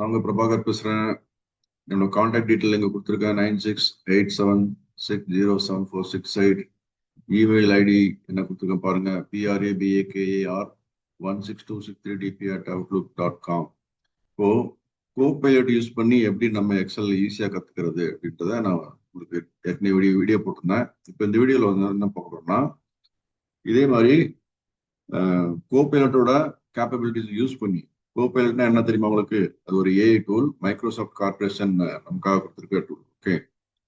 நான் உங்க பிரபாகர் பேசுறேன். என்னோட கான்டாக்ட் டீட்டெயில் இங்க கொடுத்துருக்கேன். 9687607468. இமெயில் ஐடி என்ன கொடுத்துருக்கேன் பாருங்க. prabakar16263dp@outlook.com. இப்போ கோபைலட் யூஸ் பண்ணி எப்படி நம்ம எக்ஸல் ஈஸியா கத்துக்கிறது அப்படின்றத நான் உங்களுக்கு ஏற்கனவே வீடியோ போட்டிருந்தேன். இப்போ இந்த வீடியோல வந்து என்ன பார்க்குறோம்னா, இதே மாதிரி கோபைலட்டோட கேப்பபிலிட்டிஸ் யூஸ் பண்ணி, கோபைலட்னா என்ன தெரியுமா உங்களுக்கு? அது ஒரு ஏஐ டூல், மைக்ரோசாஃப்ட் கார்பரேஷன் நமக்காக கொடுத்துருக்க டூல். ஓகே,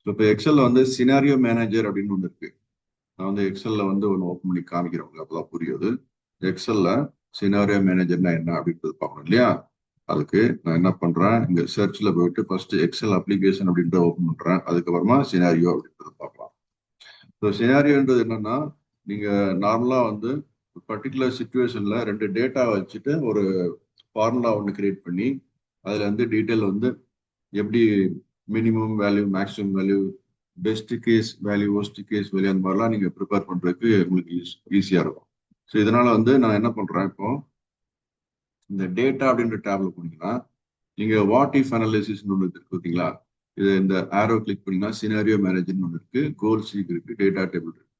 ஸோ இப்போ எக்ஸல்ல வந்து சினாரியோ மேனேஜர் அப்படின்னு ஒன்று இருக்கு. நான் வந்து எக்ஸல்ல வந்து ஒன்று ஓப்பன் பண்ணி காமிக்கிறவங்க அப்பதான் புரியுது. எக்ஸல்ல சினாரியோ மேனேஜர்னா என்ன அப்படின்றது பார்க்கணும் இல்லையா? அதுக்கு நான் என்ன பண்றேன், இங்க சர்ச்ல போயிட்டு ஃபர்ஸ்ட் எக்ஸல் அப்ளிகேஷன் அப்படின்றத ஓப்பன் பண்றேன். அதுக்கப்புறமா சினாரியோ அப்படின்றத பார்க்கலாம். ஸோ சினாரியோன்றது என்னன்னா, நீங்க நார்மலா வந்து பர்டிகுலர் சுச்சுவேஷன்ல ரெண்டு டேட்டா வச்சுட்டு ஒரு ஃபார்முலா ஒன்று கிரியேட் பண்ணி அதுல வந்து டீட்டெயில் வந்து எப்படி minimum value, maximum value, best case value, worst case value, அந்த மாதிரிலாம் நீங்க ப்ரிப்பேர் பண்றதுக்கு உங்களுக்கு ஈஸியா இருக்கும். ஸோ இதனால வந்து நான் என்ன பண்றேன், இப்போ இந்த டேட்டா அப்படின்ற டேப்ல போனீங்கன்னா நீங்க வாட் இஃப் அனாலிசிஸ் ஒன்று இருக்கு பார்த்தீங்களா? இது இந்த ஆரோ கிளிக் பண்ணீங்கன்னா சினாரியோ மேனேஜர்னு ஒன்று இருக்கு, கோல் சீக் இருக்கு, டேட்டா டேபிள் இருக்கு.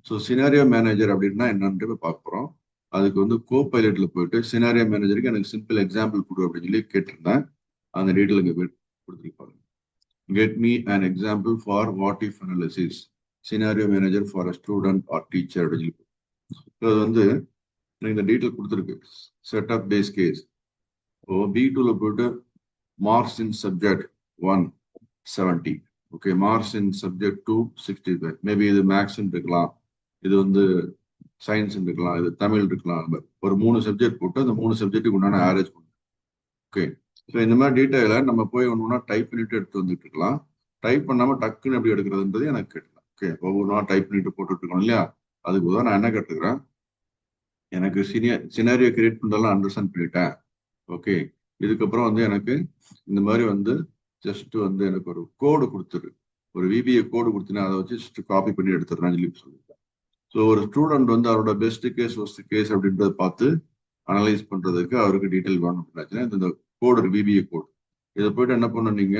ஸோ சினாரியோ மேனேஜர் அப்படின்னா என்னன்னு பார்க்க போறோம். அதுக்கு வந்து கோ பைலட்ல போயிட்டு சினாரியோ மேனேஜருக்கு எனக்கு சிம்பிள் எக்ஸாம்பிள் கொடு அப்படின்னு சொல்லி கேட்டிருந்தேன். அந்த டீட்டெயில் இங்க கொடுத்துருப்பாங்க. Get me an example for what if analysis, scenario manager for a student or teacher அப்படின்னு சொல்லி. அது வந்து இந்த டீட்டெயில் கொடுத்துருக்கு. Setup base case. ஓ B2ல போயிட்டு marks in subject 170. Okay, marks in subject 2 65. Maybe இது மேக்ஸ் இருக்கலாம், இது வந்து சயின்ஸ் இருக்கலாம், இது தமிழ் இருக்கலாம். ஒரு 3 சப்ஜெக்ட் போட்டு அந்த 3 சப்ஜெக்ட்டுக்கு உண்டான ஆவரேஜ் பண்ணும். ஓகே, ஸோ இந்த மாதிரி டீட்டெயில நம்ம போய் ஒன்று டைப் பண்ணிட்டு எடுத்து வந்துட்டு இருக்கலாம். டைப் பண்ணாம டக்குன்னு எப்படி எடுக்கிறதுன்றது எனக்கு கேட்கலாம். ஓகே, ஒவ்வொன்றா டைப் பண்ணிட்டு போட்டுட்டு இருக்கோம் இல்லையா? அதுக்கு தான் நான் என்ன கேட்டுக்கிறேன், எனக்கு சினாரியோ கிரியேட் பண்ணதெல்லாம் அண்டர்ஸ்டாண்ட் பண்ணிட்டேன். ஓகே, இதுக்கப்புறம் வந்து எனக்கு இந்த மாதிரி வந்து ஜஸ்ட் வந்து எனக்கு ஒரு கோடு கொடுத்துரு, ஒரு VBA கோடு கொடுத்தீங்கன்னா அதை வச்சு ஜஸ்ட் காப்பி பண்ணி எடுத்துடுறேன்னு சொல்லி சொல்லியிருக்கேன். ஸோ ஒரு ஸ்டூடெண்ட் வந்து அவரோட பெஸ்ட் கேஸ், ஒஸ்ட் கேஸ் அப்படின்றத பார்த்து அனலைஸ் பண்றதுக்கு அவருக்கு டீட்டெயில் வேணும் அப்படின்னாச்சுன்னா இந்த கோடு ஒரு VBA கோடு. இதை போயிட்டு என்ன பண்ணணும், நீங்க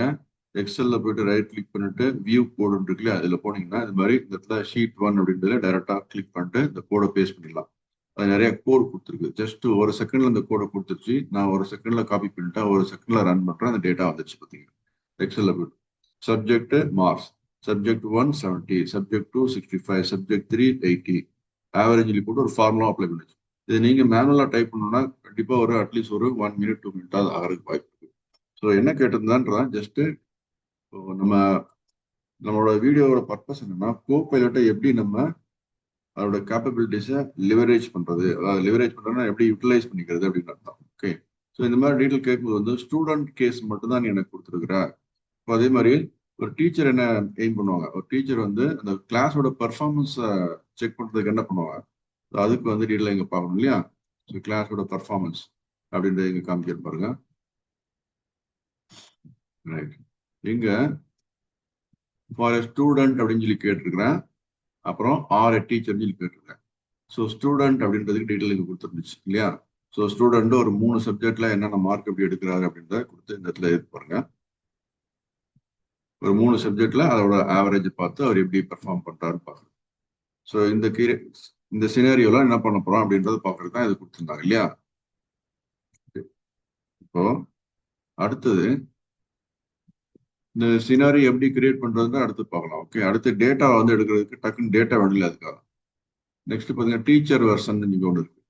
எக்ஸல்ல போயிட்டு ரைட் கிளிக் பண்ணிட்டு வியூ கோடு இருக்குல்ல, அதுல போனீங்கன்னா இது மாதிரி இந்த இடத்துல ஷீட் 1 அப்படின்றத டைரக்டா கிளிக் பண்ணிட்டு இந்த கோடை பேஸ்ட் பண்ணிடலாம். அது நிறைய கோடு கொடுத்துருக்கு. ஜஸ்ட் ஒரு செகண்ட்ல இந்த கோடை கொடுத்துருச்சு. நான் ஒரு செகண்ட்ல காப்பி பண்ணிட்டேன், ஒரு செகண்ட்ல ரன் பண்றேன், அந்த டேட்டா வந்துச்சு பார்த்தீங்க எக்ஸல்ல போயிட்டு. Subject marks, subject 1 70, subject 2 65, subject 3 80, averagely போட்டு ஒரு ஃபார்முலா அப்ளை பண்ணிச்சு. இது நீங்க மேனுவலா டைப் பண்ணணும்னா கண்டிப்பா ஒரு அட்லீஸ்ட் ஒரு 1 மினிட் 2 மினிட் அது ஆகிறதுக்கு வாய்ப்பு இருக்கு. ஸோ என்ன கேட்டிருந்தான்றதான் ஜஸ்ட் நம்மளோட வீடியோவோட பர்பஸ் என்னன்னா, கோ பைலட்டை எப்படி நம்ம அதோட கேப்பபிலிட்டிஸை லிவரேஜ் பண்றது, லிவரேஜ் பண்றதுன்னா எப்படி யூட்டிலைஸ் பண்ணிக்கிறது அப்படின்னு அர்த்தம். ஓகே, ஸோ இந்த மாதிரி டீட்டெயில் கேட்கும்போது வந்து ஸ்டூடெண்ட் கேஸ் மட்டும் தான் நீ எனக்கு கொடுத்துருக்குற. இப்போ அதே மாதிரி ஒரு டீச்சர் என்ன எய்ம் பண்ணுவாங்க, ஒரு டீச்சர் வந்து அந்த கிளாஸோட பர்ஃபார்மன்ஸை செக் பண்றதுக்கு என்ன பண்ணுவாங்க, அதுக்கு வந்து டீட்டெயில் இங்க பார்க்கணும் இல்லையா? ஸோ கிளாஸோட பர்ஃபார்மன்ஸ் அப்படின்றத இங்க காமிக்க பாருங்க. ரைட், இங்க ஃபார் ஸ்டூடெண்ட் அப்படின்னு சொல்லி கேட்டிருக்கிறேன், அப்புறம் ஆர் டீச்சர் சொல்லி கேட்டிருக்கேன். ஸோ ஸ்டூடெண்ட் அப்படின்றதுக்கு டீட்டெயில் இங்க கொடுத்துருந்துச்சு இல்லையா? ஸோ ஸ்டூடெண்ட் ஒரு 3 சப்ஜெக்ட்ல என்னென்ன மார்க் எப்படி எடுக்கிறாரு அப்படின்றத கொடுத்து இந்த இடத்துல இருக்கு பாருங்க. ஒரு 3 சப்ஜெக்ட்ல அதோட ஆவரேஜ் பார்த்து அவர் எப்படி பெர்ஃபார்ம் பண்றாருன்னு பாருங்க. ஸோ இந்த சினாரியோல என்ன பண்ண போறோம் அப்படின்றத பாக்குறது தான் இது கொடுத்துருந்தாங்க இல்லையா? இப்போ அடுத்தது இந்த சினாரி எப்படி கிரியேட் பண்றதுன்னு அடுத்து பார்க்கலாம். ஓகே, அடுத்து டேட்டா வந்து எடுக்கிறதுக்கு டக்குன்னு டேட்டா வேணும் அதுக்காக. நெக்ஸ்ட் பாத்தீங்கன்னா டீச்சர் வெர்ஷன் நீங்க ஒன்று இருக்கு.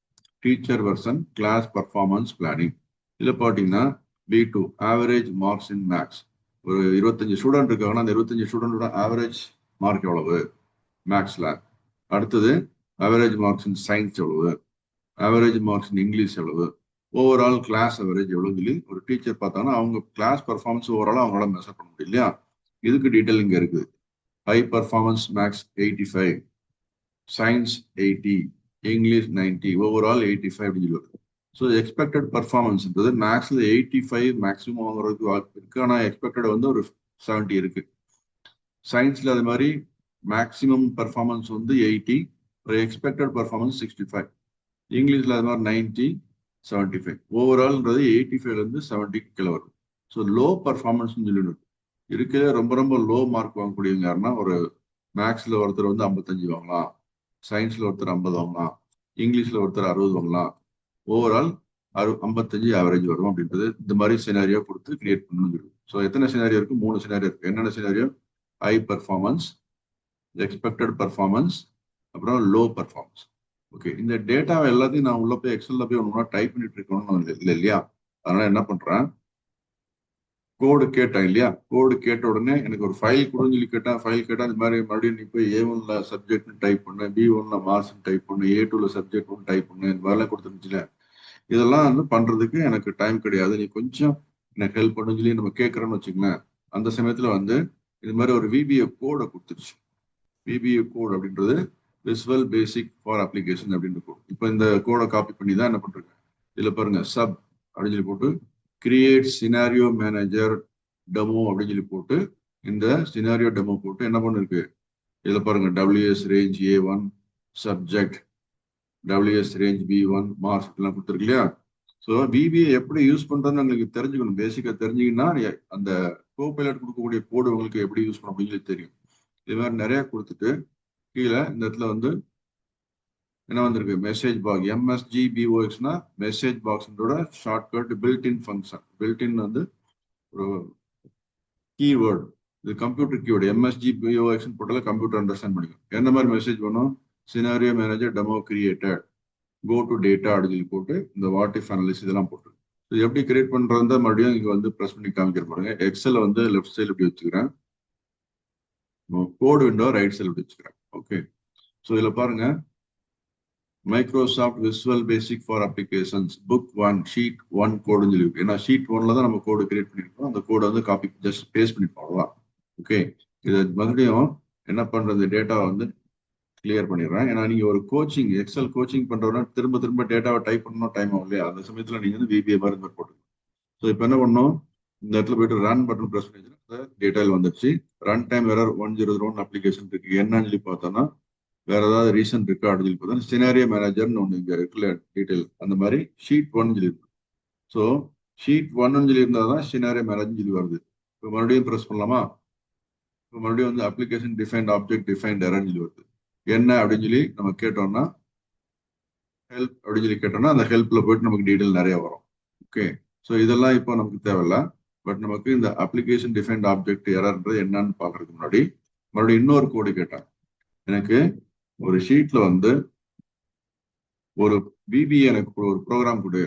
Teacher version class performance planning. இதில் பார்த்தீங்கன்னா B2 average marks in maths. ஒரு 25 ஸ்டூடெண்ட் இருக்காங்கன்னா அந்த 25 ஸ்டூடெண்டோட ஆவரேஜ் மார்க் எவ்வளவு மேக்ஸ்ல. அடுத்தது ஆவரேஜ் மார்க்ஸ் இன் சயின்ஸ் எவ்வளவு, ஆவரேஜ் மார்க்ஸ் இன் இங்கிலீஷ் எவ்வளவு, ஓவரால் கிளாஸ் ஆவரேஜ் எவ்வளவு சொல்லி ஒரு டீச்சர் பார்த்தாங்கன்னா அவங்க கிளாஸ் பர்ஃபார்மன்ஸ் ஓவராலாக அவங்களால மெஷர் பண்ண முடியும் இல்லையா? இதுக்கு டீட்டெயில் இங்க இருக்குது. High performance max 85, science 80, English 90, overall 85 அப்படின்னு சொல்லி வருது. ஸோ எக்ஸ்பெக்டட் பர்ஃபார்மன்ஸ்ன்றது மேக்ஸ்ல 85 மேக்ஸிமம் வாங்குறதுக்கு வாய்ப்பு இருக்கு, ஆனால் எக்ஸ்பெக்டட் வந்து ஒரு 70 இருக்கு. சயின்ஸ்ல அது மாதிரி மேக்ஸிமம் பர்ஃபார்மன்ஸ் வந்து 80, ஒரு எக்ஸ்பெக்டட் பர்ஃபார்மன்ஸ் 65. இங்கிலீஷ்ல அது மாதிரி 90, 75. ஓவரால்ன்றது 85ல இருந்து 70 கீழே வரும். ஸோ லோ பர்ஃபார்மன்ஸ் சொல்லிட்டு இருக்கிற ரொம்ப ரொம்ப லோ மார்க் வாங்கக்கூடியவங்க யாருன்னா ஒரு மேக்ஸ்ல ஒருத்தர் வந்து 55 வாங்கலாம், சயின்ஸ்ல ஒருத்தர் 50 வாங்கலாம், இங்கிலீஷ்ல ஒருத்தர் 60 வாங்கலாம், ஓவரால் 55 ஆவரேஜ் வரும் அப்படின்றது இந்த மாதிரி சினாரியோ கொடுத்து கிரியேட் பண்ணணும். ஸோ எத்தனை சினாரியோ இருக்கு? 3 சினாரியோ இருக்கு. என்னென்ன scenario? High performance, expected performance, அப்புறம் லோ பர்ஃபார்மன்ஸ். ஓகே, இந்த டேட்டாவை எல்லாத்தையும் நான் உள்ள போய் எக்ஸல்ல போய் ஒன்றா டைப் பண்ணிட்டு இருக்கணும்னு இல்லை இல்லையா? அதனால என்ன பண்றேன், கோடு கேட்டேன் இல்லையா? கோடு கேட்ட உடனே எனக்கு ஒரு ஃபைல் கொடுன்னு சொல்லி கேட்டேன். ஃபைல் கேட்டா இந்த மாதிரி மறுபடியும் நீ போய் A1ல சப்ஜெக்ட்னு டைப் பண்ணு, B1ல மார்க்ஸ் டைப் பண்ணு, A2ல சப்ஜெக்ட் ஒன்று டைப் பண்ணு, இந்த மாதிரிலாம் கொடுத்துருந்துச்சுல. இதெல்லாம் வந்து பண்றதுக்கு எனக்கு டைம் கிடையாது, நீ கொஞ்சம் எனக்கு ஹெல்ப் பண்ணு சொல்லி நம்ம கேட்கறோம்னு வச்சுக்கோங்களேன். அந்த சமயத்துல வந்து இது மாதிரி ஒரு VBA கோடை கொடுத்துருச்சு. VBA கோட் அப்படின்றது விசுவல் பேசிக் ஃபார் அப்ளிகேஷன் அப்படின்ற கோட். இப்போ இந்த கோடை காப்பி பண்ணி தான் என்ன பண்றேன், இதுல பாருங்க சப் அப்படின்னு சொல்லி போட்டு கிரியேட் சினாரியோ மேனேஜர் டெமோ அப்படின்னு சொல்லி போட்டு இந்த சினாரியோ டெமோ போட்டு என்ன பண்ணிருக்கு, இதுல பாருங்க WS range A1 subject, WS range B1 marks எல்லாம் கொடுத்துருக்கு இல்லையா? ஸோ VBA எப்படி யூஸ் பண்றதுன்னு உங்களுக்கு தெரிஞ்சுக்கணும். பேசிக்கா தெரிஞ்சுக்கிங்கன்னா அந்த கோபைலட் கொடுக்கக்கூடிய கோடு உங்களுக்கு எப்படி யூஸ் பண்ண அப்படின்னு தெரியும். இது மாதிரி நிறைய கொடுத்துட்டு கீழே இந்த இடத்துல வந்து என்ன வந்திருக்கு, மெசேஜ் பாக்ஸ், MSGBOXனா மெசேஜ் பாக்ஸ்ன்றோட ஷார்ட்கட் பில்ட்-இன் ஃபங்க்ஷன். பில்ட்-இன் வந்து ஒரு கீவேர்டு, இது கம்ப்யூட்டர் கீவேர்டு. MSGBOX போட்டால கம்ப்யூட்டர் அண்டர்ஸ்டாண்ட் பண்ணிக்கும். எந்த மாதிரி மெசேஜ் பண்ணும், scenario manager demo created, go to data அப்படின்னு சொல்லி போட்டு இந்த வாட் இஃப் அனாலிசிஸ் இதெல்லாம் போட்டு இது எப்படி கிரியேட் பண்றதா மறுபடியும் இங்க வந்து ப்ரெஸ் பண்ணி காமிக்கிற பாருங்க. எக்ஸல் வந்து லெஃப்ட் சைடு இப்படி வச்சுக்கிறேன், கோட் விண்டோ ரைட் சைடு இப்படி வச்சுக்கிறேன். ஓகே, ஸோ இதுல பாருங்க Microsoft visual basic for applications book 1 sheet 1 கோடுன்னு சொல்லி இருக்கு. ஏன்னா ஷீட் 1ல தான் நம்ம கோடு கிரியேட் பண்ணிருக்கோம். அந்த கோடை வந்து காப்பி ஜஸ்ட் பேஸ்ட் பண்ணி போடலாம். ஓகே, இது மறுபடியும் என்ன பண்றது, டேட்டாவை வந்து கிளியர் பண்ணிடுறேன். ஏன்னா நீங்க ஒரு கோச்சிங் எக்ஸல் கோச்சிங் பண்றவங்க திரும்ப திரும்ப டேட்டாவை டைப் பண்ணணும், டைம் ஆகும் இல்லையா? அந்த சமயத்துல நீங்க வந்து VBA மாதிரி போட்டுக்கணும். ஸோ இப்போ என்ன பண்ணணும், இந்த இடத்துல போயிட்டு ரன் பட்டன் ப்ரெஸ் பண்ணிச்சுன்னா டேட்டாவில் வந்துருச்சு. ரன் டைம் எரர் 1001 அப்ளிகேஷன் இருக்கு. என்னன்னு சொல்லி பார்த்தோம்னா வேற ஏதாவது ரீசன் இருக்கா அப்படின்னு சொல்லி பார்த்தா சினாரியோ மேனேஜர்னு ஒன்று இங்க இருக்குல்ல டீடைல், அந்த மாதிரி ஷீட் 1 சொல்லி இருக்கு. ஸோ ஷீட் 1 சொல்லி இருந்தால் தான் சினாரியோ மேனேஜர் சொல்லி வருது. இப்போ மறுபடியும் ப்ரெஸ் பண்ணலாமா? இப்போ மறுபடியும் வந்து அப்ளிகேஷன் டிஃபைன்ட் ஆப்ஜெக்ட் டிஃபைன்ட் எரர்னு சொல்லி வருது. என்ன அப்படின்னு சொல்லி நம்ம கேட்டோம்னா ஹெல்ப் அப்படின்னு சொல்லி கேட்டோம்னா அந்த ஹெல்ப்ல போயிட்டு நமக்கு டீடைல் நிறைய வரும். ஓகே, ஸோ இதெல்லாம் இப்போ நமக்கு தேவையில்ல. பட் நமக்கு இந்த அப்ளிகேஷன் டிஃபைன்ட் ஆப்ஜெக்ட் எரர்ன்றது என்னன்னு பாக்குறதுக்கு முன்னாடி மறுபடியும் இன்னொரு கோடு கேட்டேன். எனக்கு ஒரு ஷீட்ல வந்து ஒரு VBA எனக்கு ஒரு ப்ரோக்ராம் கொடு,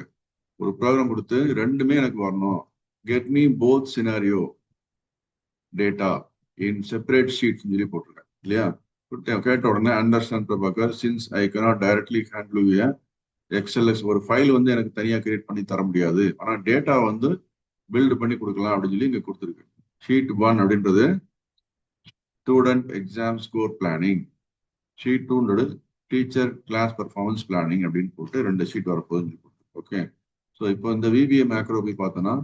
ஒரு ப்ரோக்ராம் கொடுத்து ரெண்டுமே எனக்கு வரணும். Get me both scenario data இன் செப்பரேட் ஷீட்ஸ் சொல்லி போட்டிருக்கேன் இல்லையா? கேட்ட உடனே understand Prabhakar since I cannot directly handle XLS ஒரு ஃபைல் வந்து எனக்கு தனியாக கிரியேட் பண்ணி தர முடியாது, ஆனால் டேட்டா வந்து பில்டு பண்ணி கொடுக்கலாம் அப்படின்னு சொல்லி இங்கே கொடுத்துருக்கு. ஷீட் 1 அப்படின்றது student exam score planning, sheet 2ன்றது டீச்சர் கிளாஸ் பர்ஃபார்மன்ஸ் பிளானிங் அப்படின்னு போட்டு 2 ஷீட் வரப்போகுது. ஓகே, ஸோ இப்போ இந்த VBA மேக்ரோ போய் பார்த்தோன்னா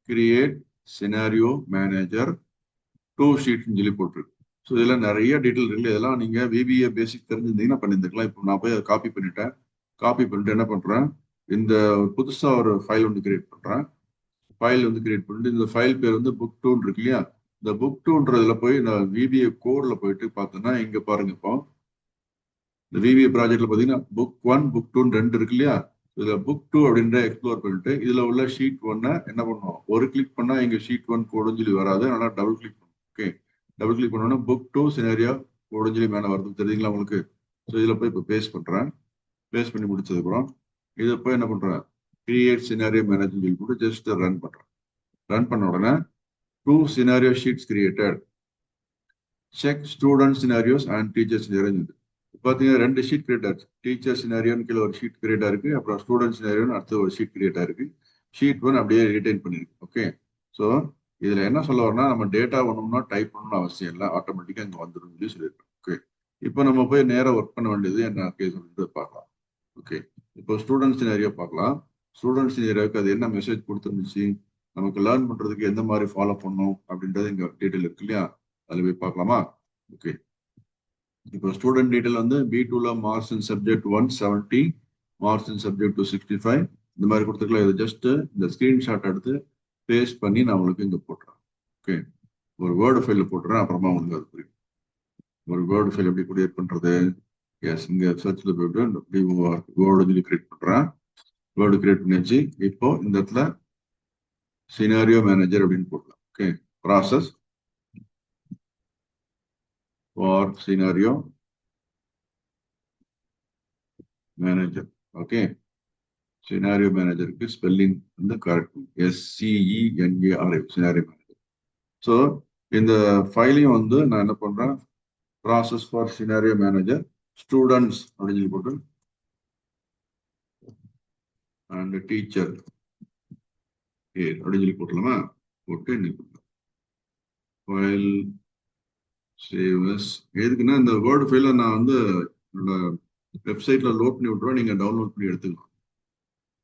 கிரியேட் சினாரியோ மேனேஜர் 2 ஷீட்னு சொல்லி போட்டிருக்கு. ஸோ இதெல்லாம் நிறைய டீட்டெயில் இருக்கு. இதெல்லாம் நீங்க VBA பேசிக் தெரிஞ்சிருந்தீங்கன்னா பண்ணியிருந்துக்கலாம். இப்போ நான் போய் அதை காப்பி பண்ணிட்டேன். காப்பி பண்ணிட்டு என்ன பண்றேன், இந்த புதுசா ஒரு ஃபைல் ஒன்று கிரியேட் பண்றேன். ஃபைல் வந்து கிரியேட் பண்ணிட்டு இந்த ஃபைல் பேர் வந்து புக் 2 இருக்கு இல்லையா? இந்த புக் 2ன்றதுல போய் நான் VBA கோட்ல போயிட்டு பார்த்தோன்னா இங்க பாருங்க, இப்போ இந்த VBA ப்ராஜெக்ட்ல பாத்தீங்கன்னா புக் 1 புக் 2 2 இருக்கு இல்லையா? இதுல புக் 2 அப்படின்ற எக்ஸ்ப்ளோர் பண்ணிட்டு இதுல உள்ள ஷீட் 1 என்ன பண்ணுவோம், ஒரு கிளிக் பண்ணா இங்க ஷீட் 1 கோடுன்னு சொல்லி வராது, அதனால டபுள் கிளிக் பண்ணுவோம். ஓகே, டபுள் கிளிக் பண்ணோன்னா புக் 2 சினாரியோ கோடுன்னு சொல்லி மேலே வருது, தெரியுங்களா உங்களுக்கு? ஸோ இதுல போய் இப்போ பேஸ்ட் பண்றேன். பேஸ்ட் பண்ணி முடிச்சதுக்கப்புறம் இதை போய் என்ன பண்றேன், கிரியேட் சினாரியோ மேனேஜர் சொல்லி போட்டு ஜஸ்ட் ரன் பண்றேன். ரன் பண்ண உடனே 2 scenario sheets created, check student scenarios and teacher scenario. பார்த்தீங்கன்னா 2 ஷீட் கிரியேட் ஆச்சு. டீச்சர் சினாரியோன்னு கீழே ஒரு ஷீட் கிரியேட் ஆயிருக்கு, அப்புறம் ஸ்டூடெண்ட் சினாரியோன்னு அடுத்த ஒரு ஷீட் கிரியேட் ஆயிருக்கு. ஷீட் 1 அப்படியே ரிட்டைன் பண்ணிருக்கு. ஓகே, ஸோ இதுல என்ன சொல்ல வரனா, நம்ம டேட்டா ஒண்ணும்னா டைப் பண்ணணும்னு அவசியம் இல்லை, ஆட்டோமேட்டிக்கா இங்க வந்துடும் சொல்லி சொல்லியிருக்கோம். ஓகே, இப்போ நம்ம போய் நேரம் ஒர்க் பண்ண வேண்டியது என்ன கேஸ் பார்க்கலாம். ஓகே, இப்போ ஸ்டூடெண்ட் சினாரியோ பார்க்கலாம். ஸ்டூடெண்ட் சினாரியோக்கு அது என்ன மெசேஜ் கொடுத்துருந்துச்சு, நமக்கு லேர்ன் பண்றதுக்கு எந்த மாதிரி ஃபாலோ பண்ணணும் அப்படின்றது இங்க டீட்டெயில் இருக்கு இல்லையா? அதுல போய் பார்க்கலாமா? ஓகே, இப்போ ஸ்டூடெண்ட் டீட்டெயில் வந்து B2ல marks in subject 170, marks in subject 265 இந்த மாதிரி கொடுத்துருக்கலாம். இது ஜஸ்ட் இந்த ஸ்கிரீன்ஷாட் எடுத்து பேஸ்ட் பண்ணி நான் உங்களுக்கு இங்க போட்டுறேன். ஓகே, ஒரு வேர்டு ஃபைல போட்டுறேன், அப்புறமா உங்களுக்கு அது புரியும். ஒரு வேர்டு ஃபைல் எப்படி கிரியேட் பண்றது? எஸ், இங்க சர்ச்ல போயிட்டு வேர்டு சொல்லி கிரியேட் பண்றேன். வேர்டு கிரியேட் பண்ணியாச்சு. இப்போ இந்த இடத்துல சினாரியோ மேனேஜர் அப்படின்னு போடலாம். Okay, process for scenario manager. Okay, scenario மேனேஜருக்கு ஸ்பெல்லிங் வந்து correct, SCENARI, scenario manager. So இந்த ஃபைலையும் வந்து நான் என்ன பண்றேன், process for scenario manager students அப்படின்னு சொல்லி போட்டு அண்ட் டீச்சர் அப்படின்னு சொல்லி போட்டலாமா? போட்டு ஃபைல் சேவஸ். எதுக்குன்னா இந்த வேர்டு ஃபைல நான் வந்து என்னோட வெப்சைட்ல லோட் பண்ணி விட்டுருவேன், நீங்க டவுன்லோட் பண்ணி எடுத்துக்கலாம்.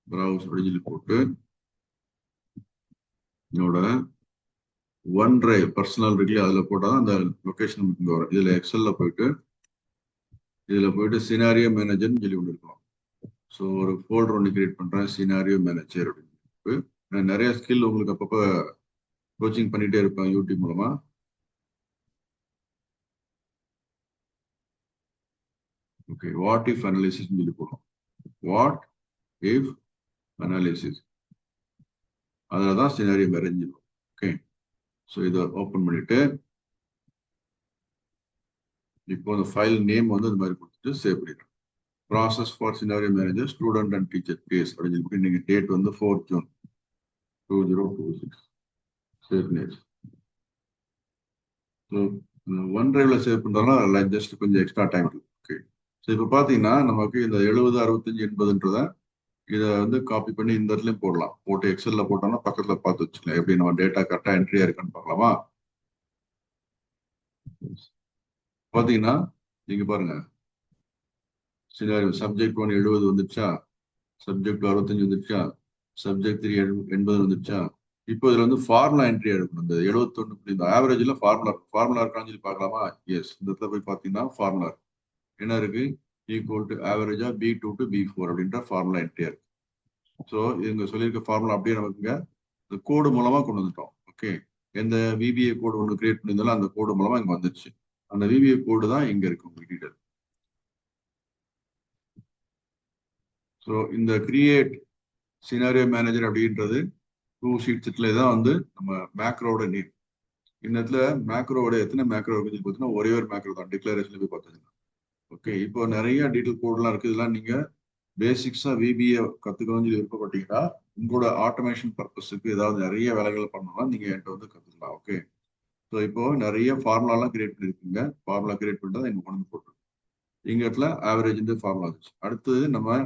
ப்ரௌஸ் அப்படின்னு சொல்லி போட்டு என்னோட ஒன் டிரைவ் பர்சனல் இருக்குல்ல, அதுல போட்டால் அந்த லொகேஷன் நமக்கு வரும். இதுல எக்ஸல்ல போயிட்டு சினாரியோ மேனேஜர்னு சொல்லி ஒன்று இருக்கும். ஸோ ஒரு ஃபோல்டர் ஒன்று கிரியேட் பண்றேன், சினாரியோ மேனேஜர் அப்படின்னு. நான் நிறைய ஸ்கில் உங்களுக்கு அப்பப்போ கோச்சிங் பண்ணிட்டே இருப்பேன் யூடியூப் மூலமா. ஓகே, வாட் இஃப் அனாலிசிஸ் சொல்லி போடுறோம். வாட் இஃப் அனாலிசிஸ், அதில் தான் சினாரியோ மேனேஜர். ஓகே, ஸோ இதை ஓப்பன் பண்ணிட்டு இப்போ அந்த ஃபைல் நேம் வந்து இந்த மாதிரி கொடுத்துட்டு சேவ் பண்ணிடுறேன். Process for scenario manager student and teacher case அப்படின்னு சொல்லி நீங்க டேட் வந்து 4 ஜூன் 2026 சேவ் பண்ணிடுச்சு. ஸோ ஒன் டிரைவ்ல சேவ் பண்றதுனால ஜஸ்ட் கொஞ்சம் எக்ஸ்ட்ரா டைம் இருக்கு. ஓகே, ஸோ இப்போ பார்த்தீங்கன்னா நமக்கு இந்த 70, 65, 80ன்றத இதை வந்து காப்பி பண்ணி இந்த இடத்துலயும் போடலாம். போட்டு எக்ஸல்ல போட்டோம்னா பக்கத்துல பார்த்து வச்சுக்கலாம், எப்படி நம்ம டேட்டா கரெக்டா என்ட்ரியா இருக்கான்னு பார்க்கலாமா? பார்த்தீங்கன்னா நீங்க பாருங்க, சினாரியோ சப்ஜெக்ட் 1 70 வந்துச்சா, சப்ஜெக்ட் 65 வந்துச்சா, சப்ஜெக்ட் 3 80 வந்துச்சா. இப்போ இதுல வந்து ஃபார்முலா என்ட்ரி எடுக்கணும். இந்த 71 இந்த ஆவரேஜ்ல ஃபார்முலா இருக்கான்னு சொல்லி பார்க்கலாமா? எஸ், இந்த இடத்துல போய் பார்த்தீங்கன்னா ஃபார்முலா என்ன இருக்கு, ஈக்குவல் டு ஆவரேஜா B2 to B4 அப்படின்ற ஃபார்முலா என்ட்ரியா இருக்கு. ஸோ இவங்க சொல்லியிருக்க ஃபார்முலா அப்படியே நமக்கு இந்த கோடு மூலமா கொண்டு வந்துட்டோம். ஓகே, எந்த VBA கோடு ஒன்று கிரியேட் பண்ணியிருந்தாலும் அந்த கோடு மூலமா இங்க வந்துச்சு. அந்த VBA கோடு தான் இங்க இருக்கு உங்களுக்கு டீடைல். ஸோ இந்த கிரியேட் சினாரியோ மேனேஜர் அப்படின்றது 2 ஷீட்ஸ்ல தான் வந்து நம்ம மேக்ரோட நேம். இந்த இடத்துல மேக்ரோட எத்தனை மேக்ரோ இருக்குன்னு பார்த்தீங்கன்னா ஒரே ஒரு மேக்ரோ தான், டிக்ளரேஷன்ல போய் பார்த்தீங்கன்னா. ஓகே, இப்போ நிறைய டீடைல் கோட்லாம் இருக்கு. இதெல்லாம் நீங்க பேசிக்ஸா VBA கத்துக்கணும்னு சொல்லி விருப்பப்பட்டீங்கன்னா உங்களோட ஆட்டோமேஷன் பர்பஸுக்கு ஏதாவது நிறைய வேலைகள் பண்ணணும்னா நீங்க என்கிட்ட வந்து கத்துக்கலாம். ஓகே, ஸோ இப்போ நிறைய ஃபார்முலாலாம் கிரியேட் பண்ணிருக்கீங்க. ஃபார்முலா கிரியேட் பண்ணிட்டு இங்க கொண்டு போட்டு இங்க இடத்துல ஆவரேஜ் ஃபார்முலா இருந்துச்சு. அடுத்தது நம்ம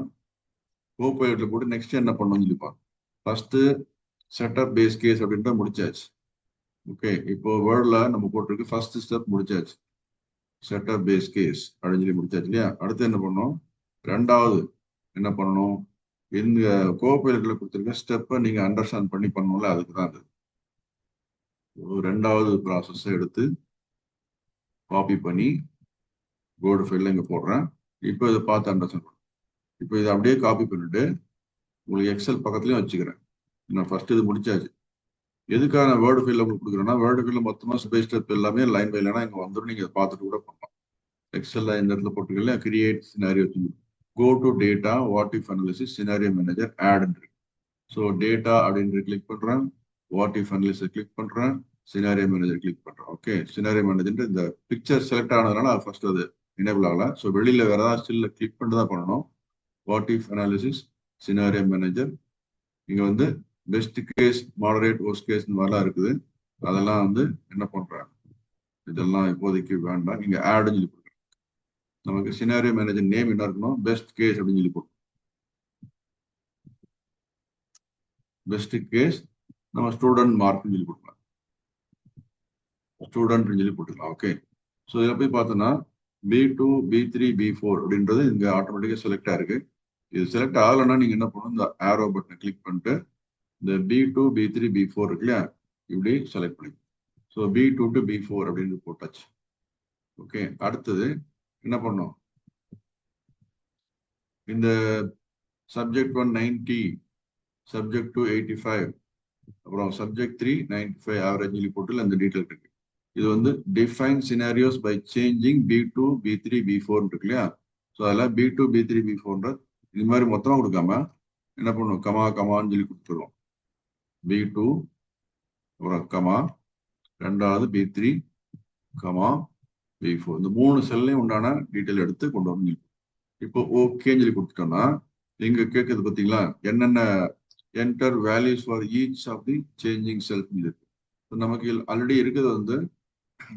கோபைட்ல போட்டு நெக்ஸ்ட் என்ன பண்ணணும்னு சொல்லி பார்ப்போம். ஃபர்ஸ்ட் செட்டப் பேஸ் கேஸ் அப்படின்ற முடிச்சாச்சு. ஓகே, இப்போ வேர்ட்ல நம்ம போட்டிருக்கு ஃபர்ஸ்ட் ஸ்டெப் முடிச்சாச்சு, செட்டப் பேஸ் கேஸ் அப்படின்னு சொல்லி முடிச்சாச்சு இல்லையா? அடுத்து என்ன பண்ணணும், ரெண்டாவது என்ன பண்ணணும், இந்த கோபைட்ல கொடுத்துருக்க ஸ்டெப்பை நீங்க அண்டர்ஸ்டாண்ட் பண்ணி பண்ணணும்ல, அதுக்கு தான் அது. ரெண்டாவது ப்ராசஸ் எடுத்து காப்பி பண்ணி வேர்டு ஃபைல்ல இங்க போடுறேன். இப்போ இதை பார்த்து அண்டர்ஸ்டாண்ட் பண்ணுறேன். இப்போ இதை அப்படியே காப்பி பண்ணிட்டு உங்களுக்கு எக்ஸல் பக்கத்துலயும் வச்சுக்கிறேன். நான் ஃபர்ஸ்ட் இது முடிச்சாச்சு. எதுக்கான வேர்டு ஃபைல்ல உங்களுக்கு கொடுக்குறேன்னா, வேர்டு ஃபைல்ல மொத்தமா ஸ்பேஸ் ஸ்டெப் எல்லாமே லைன் பை லைனா இங்க வந்துடும். நீங்க பார்த்துட்டு கூட பண்ணலாம். எக்ஸல்ல இந்த இடத்துல போட்டுக்கல create scenario, go to data, what if analysis, scenario manager, add. So data அப்படின்னு கிளிக் பண்றேன், வாட் இஃப் அனாலிசிஸ் கிளிக் பண்றேன், சினாரியோ மேனேஜர் கிளிக் பண்றேன். ஓகே, சினாரியோ மேனேஜர் இந்த பிக்சர் செலக்ட் ஆனதுனால ஃபர்ஸ்ட் அது எனேபிள் ஆகல. ஸோ வெளியில வேற ஏதாவது ஸ்டில் கிளிக் பண்ணிட்டு தான் பண்ணணும். What if analysis, scenario manager, இங்க வந்து best case, moderate, worst case மாதிரிலாம் இருக்குது. அதெல்லாம் வந்து என்ன பண்றாங்க, இதெல்லாம் இப்போதைக்கு வேண்டாம், நீங்க ஆட் சொல்லி போடுங்க. நமக்கு சினாரியோ மேனேஜர் நேம் என்ன இருக்கணும், பெஸ்ட் கேஸ் அப்படின்னு சொல்லி போடுங்க. பெஸ்ட் கேஸ் நம்ம ஸ்டூடெண்ட் மார்க்னு சொல்லி கொடுக்கலாம், ஸ்டூடெண்ட் சொல்லி போட்டுக்கலாம். ஓகே, ஸோ இதில் போய் பார்த்தோன்னா B2, B3, B4 அப்படின்றது இங்க ஆட்டோமேட்டிக்கா செலக்ட் ஆயிருக்கு. இது செலக்ட் ஆகலைன்னா நீங்க என்ன பண்ணணும், இந்த ஆரோ பட்டனை கிளிக் பண்ணிட்டு இந்த B2, B3, B4 இருக்கு இல்லையா, இப்படி செலக்ட் பண்ணி ஸோ B2 to B4 அப்படின்னு போட்டாச்சு. ஓகே, அடுத்தது என்ன பண்ணோம், இந்த சப்ஜெக்ட் 1 90, சப்ஜெக்ட் 2 85, அப்புறம் சப்ஜெக்ட் 3 95 ஆவரேஜ் சொல்லி போட்டு அந்த டீட்டெயில் இருக்கு. இது வந்து define scenarios by changing B2 B3 B4 இருக்கு இல்லையா? ஸோ அதெல்லாம் B2 B3 B4 இது மாதிரி மொத்தமா கொடுக்காம என்ன பண்ணுவோம், கமா கமான்னு சொல்லி கொடுத்துருவோம். B2 அப்புறம் கமா, ரெண்டாவது B3 கமா B4, இந்த 3 செல்லையும் உண்டான டீட்டெயில் எடுத்து கொண்டு வரணும். இப்போ ஓகேன்னு சொல்லி கொடுத்துட்டோம்னா இங்க கேட்குது பார்த்தீங்களா, என்னென்ன enter values for each of the changing cells இருக்கு. நமக்கு ஆல்ரெடி இருக்கிறது வந்து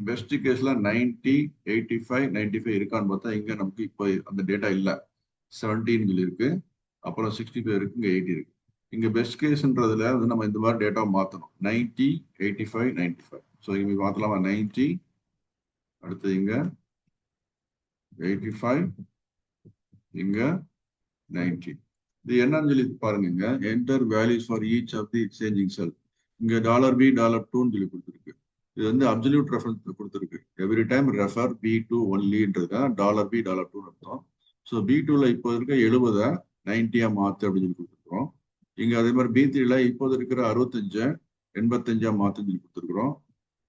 பெஸ்ட் கேஸ்ல 90 85 95 இருக்கான்னு பார்த்தா இங்க நமக்கு இப்போ அந்த டேட்டா இல்லை. 17 சொல்லி இருக்கு, அப்புறம் 65 இருக்கு, இங்க 80 இருக்கு. இங்க பெஸ்ட் கேஸ்ன்றதுல வந்து நம்ம இந்த மாதிரி டேட்டா மாத்தணும். 90 85 95. ஸோ இங்க மாத்தலாமா, 90 அடுத்து இங்க 85 இங்க 90. இது என்னன்னு சொல்லி பாருங்க, enter values for each of the changing cell. இங்க $B $2 சொல்லி கொடுத்துருக்கு. இது வந்து அப்சல்யூட் ரெஃபரன்ஸ் கொடுத்துருக்கு. எவ்ரி டைம் ரெஃபர் B2 ஒன்லின்றதுக்கா $B $2 அர்த்தம். ஸோ B2ல இப்போ இருக்க 70 90 மாத்து அப்படின்னு சொல்லி கொடுத்துருக்கோம். இங்க அதே மாதிரி B3ல இப்போது இருக்கிற 65 85 மாத்துன்னு சொல்லி கொடுத்துருக்குறோம்.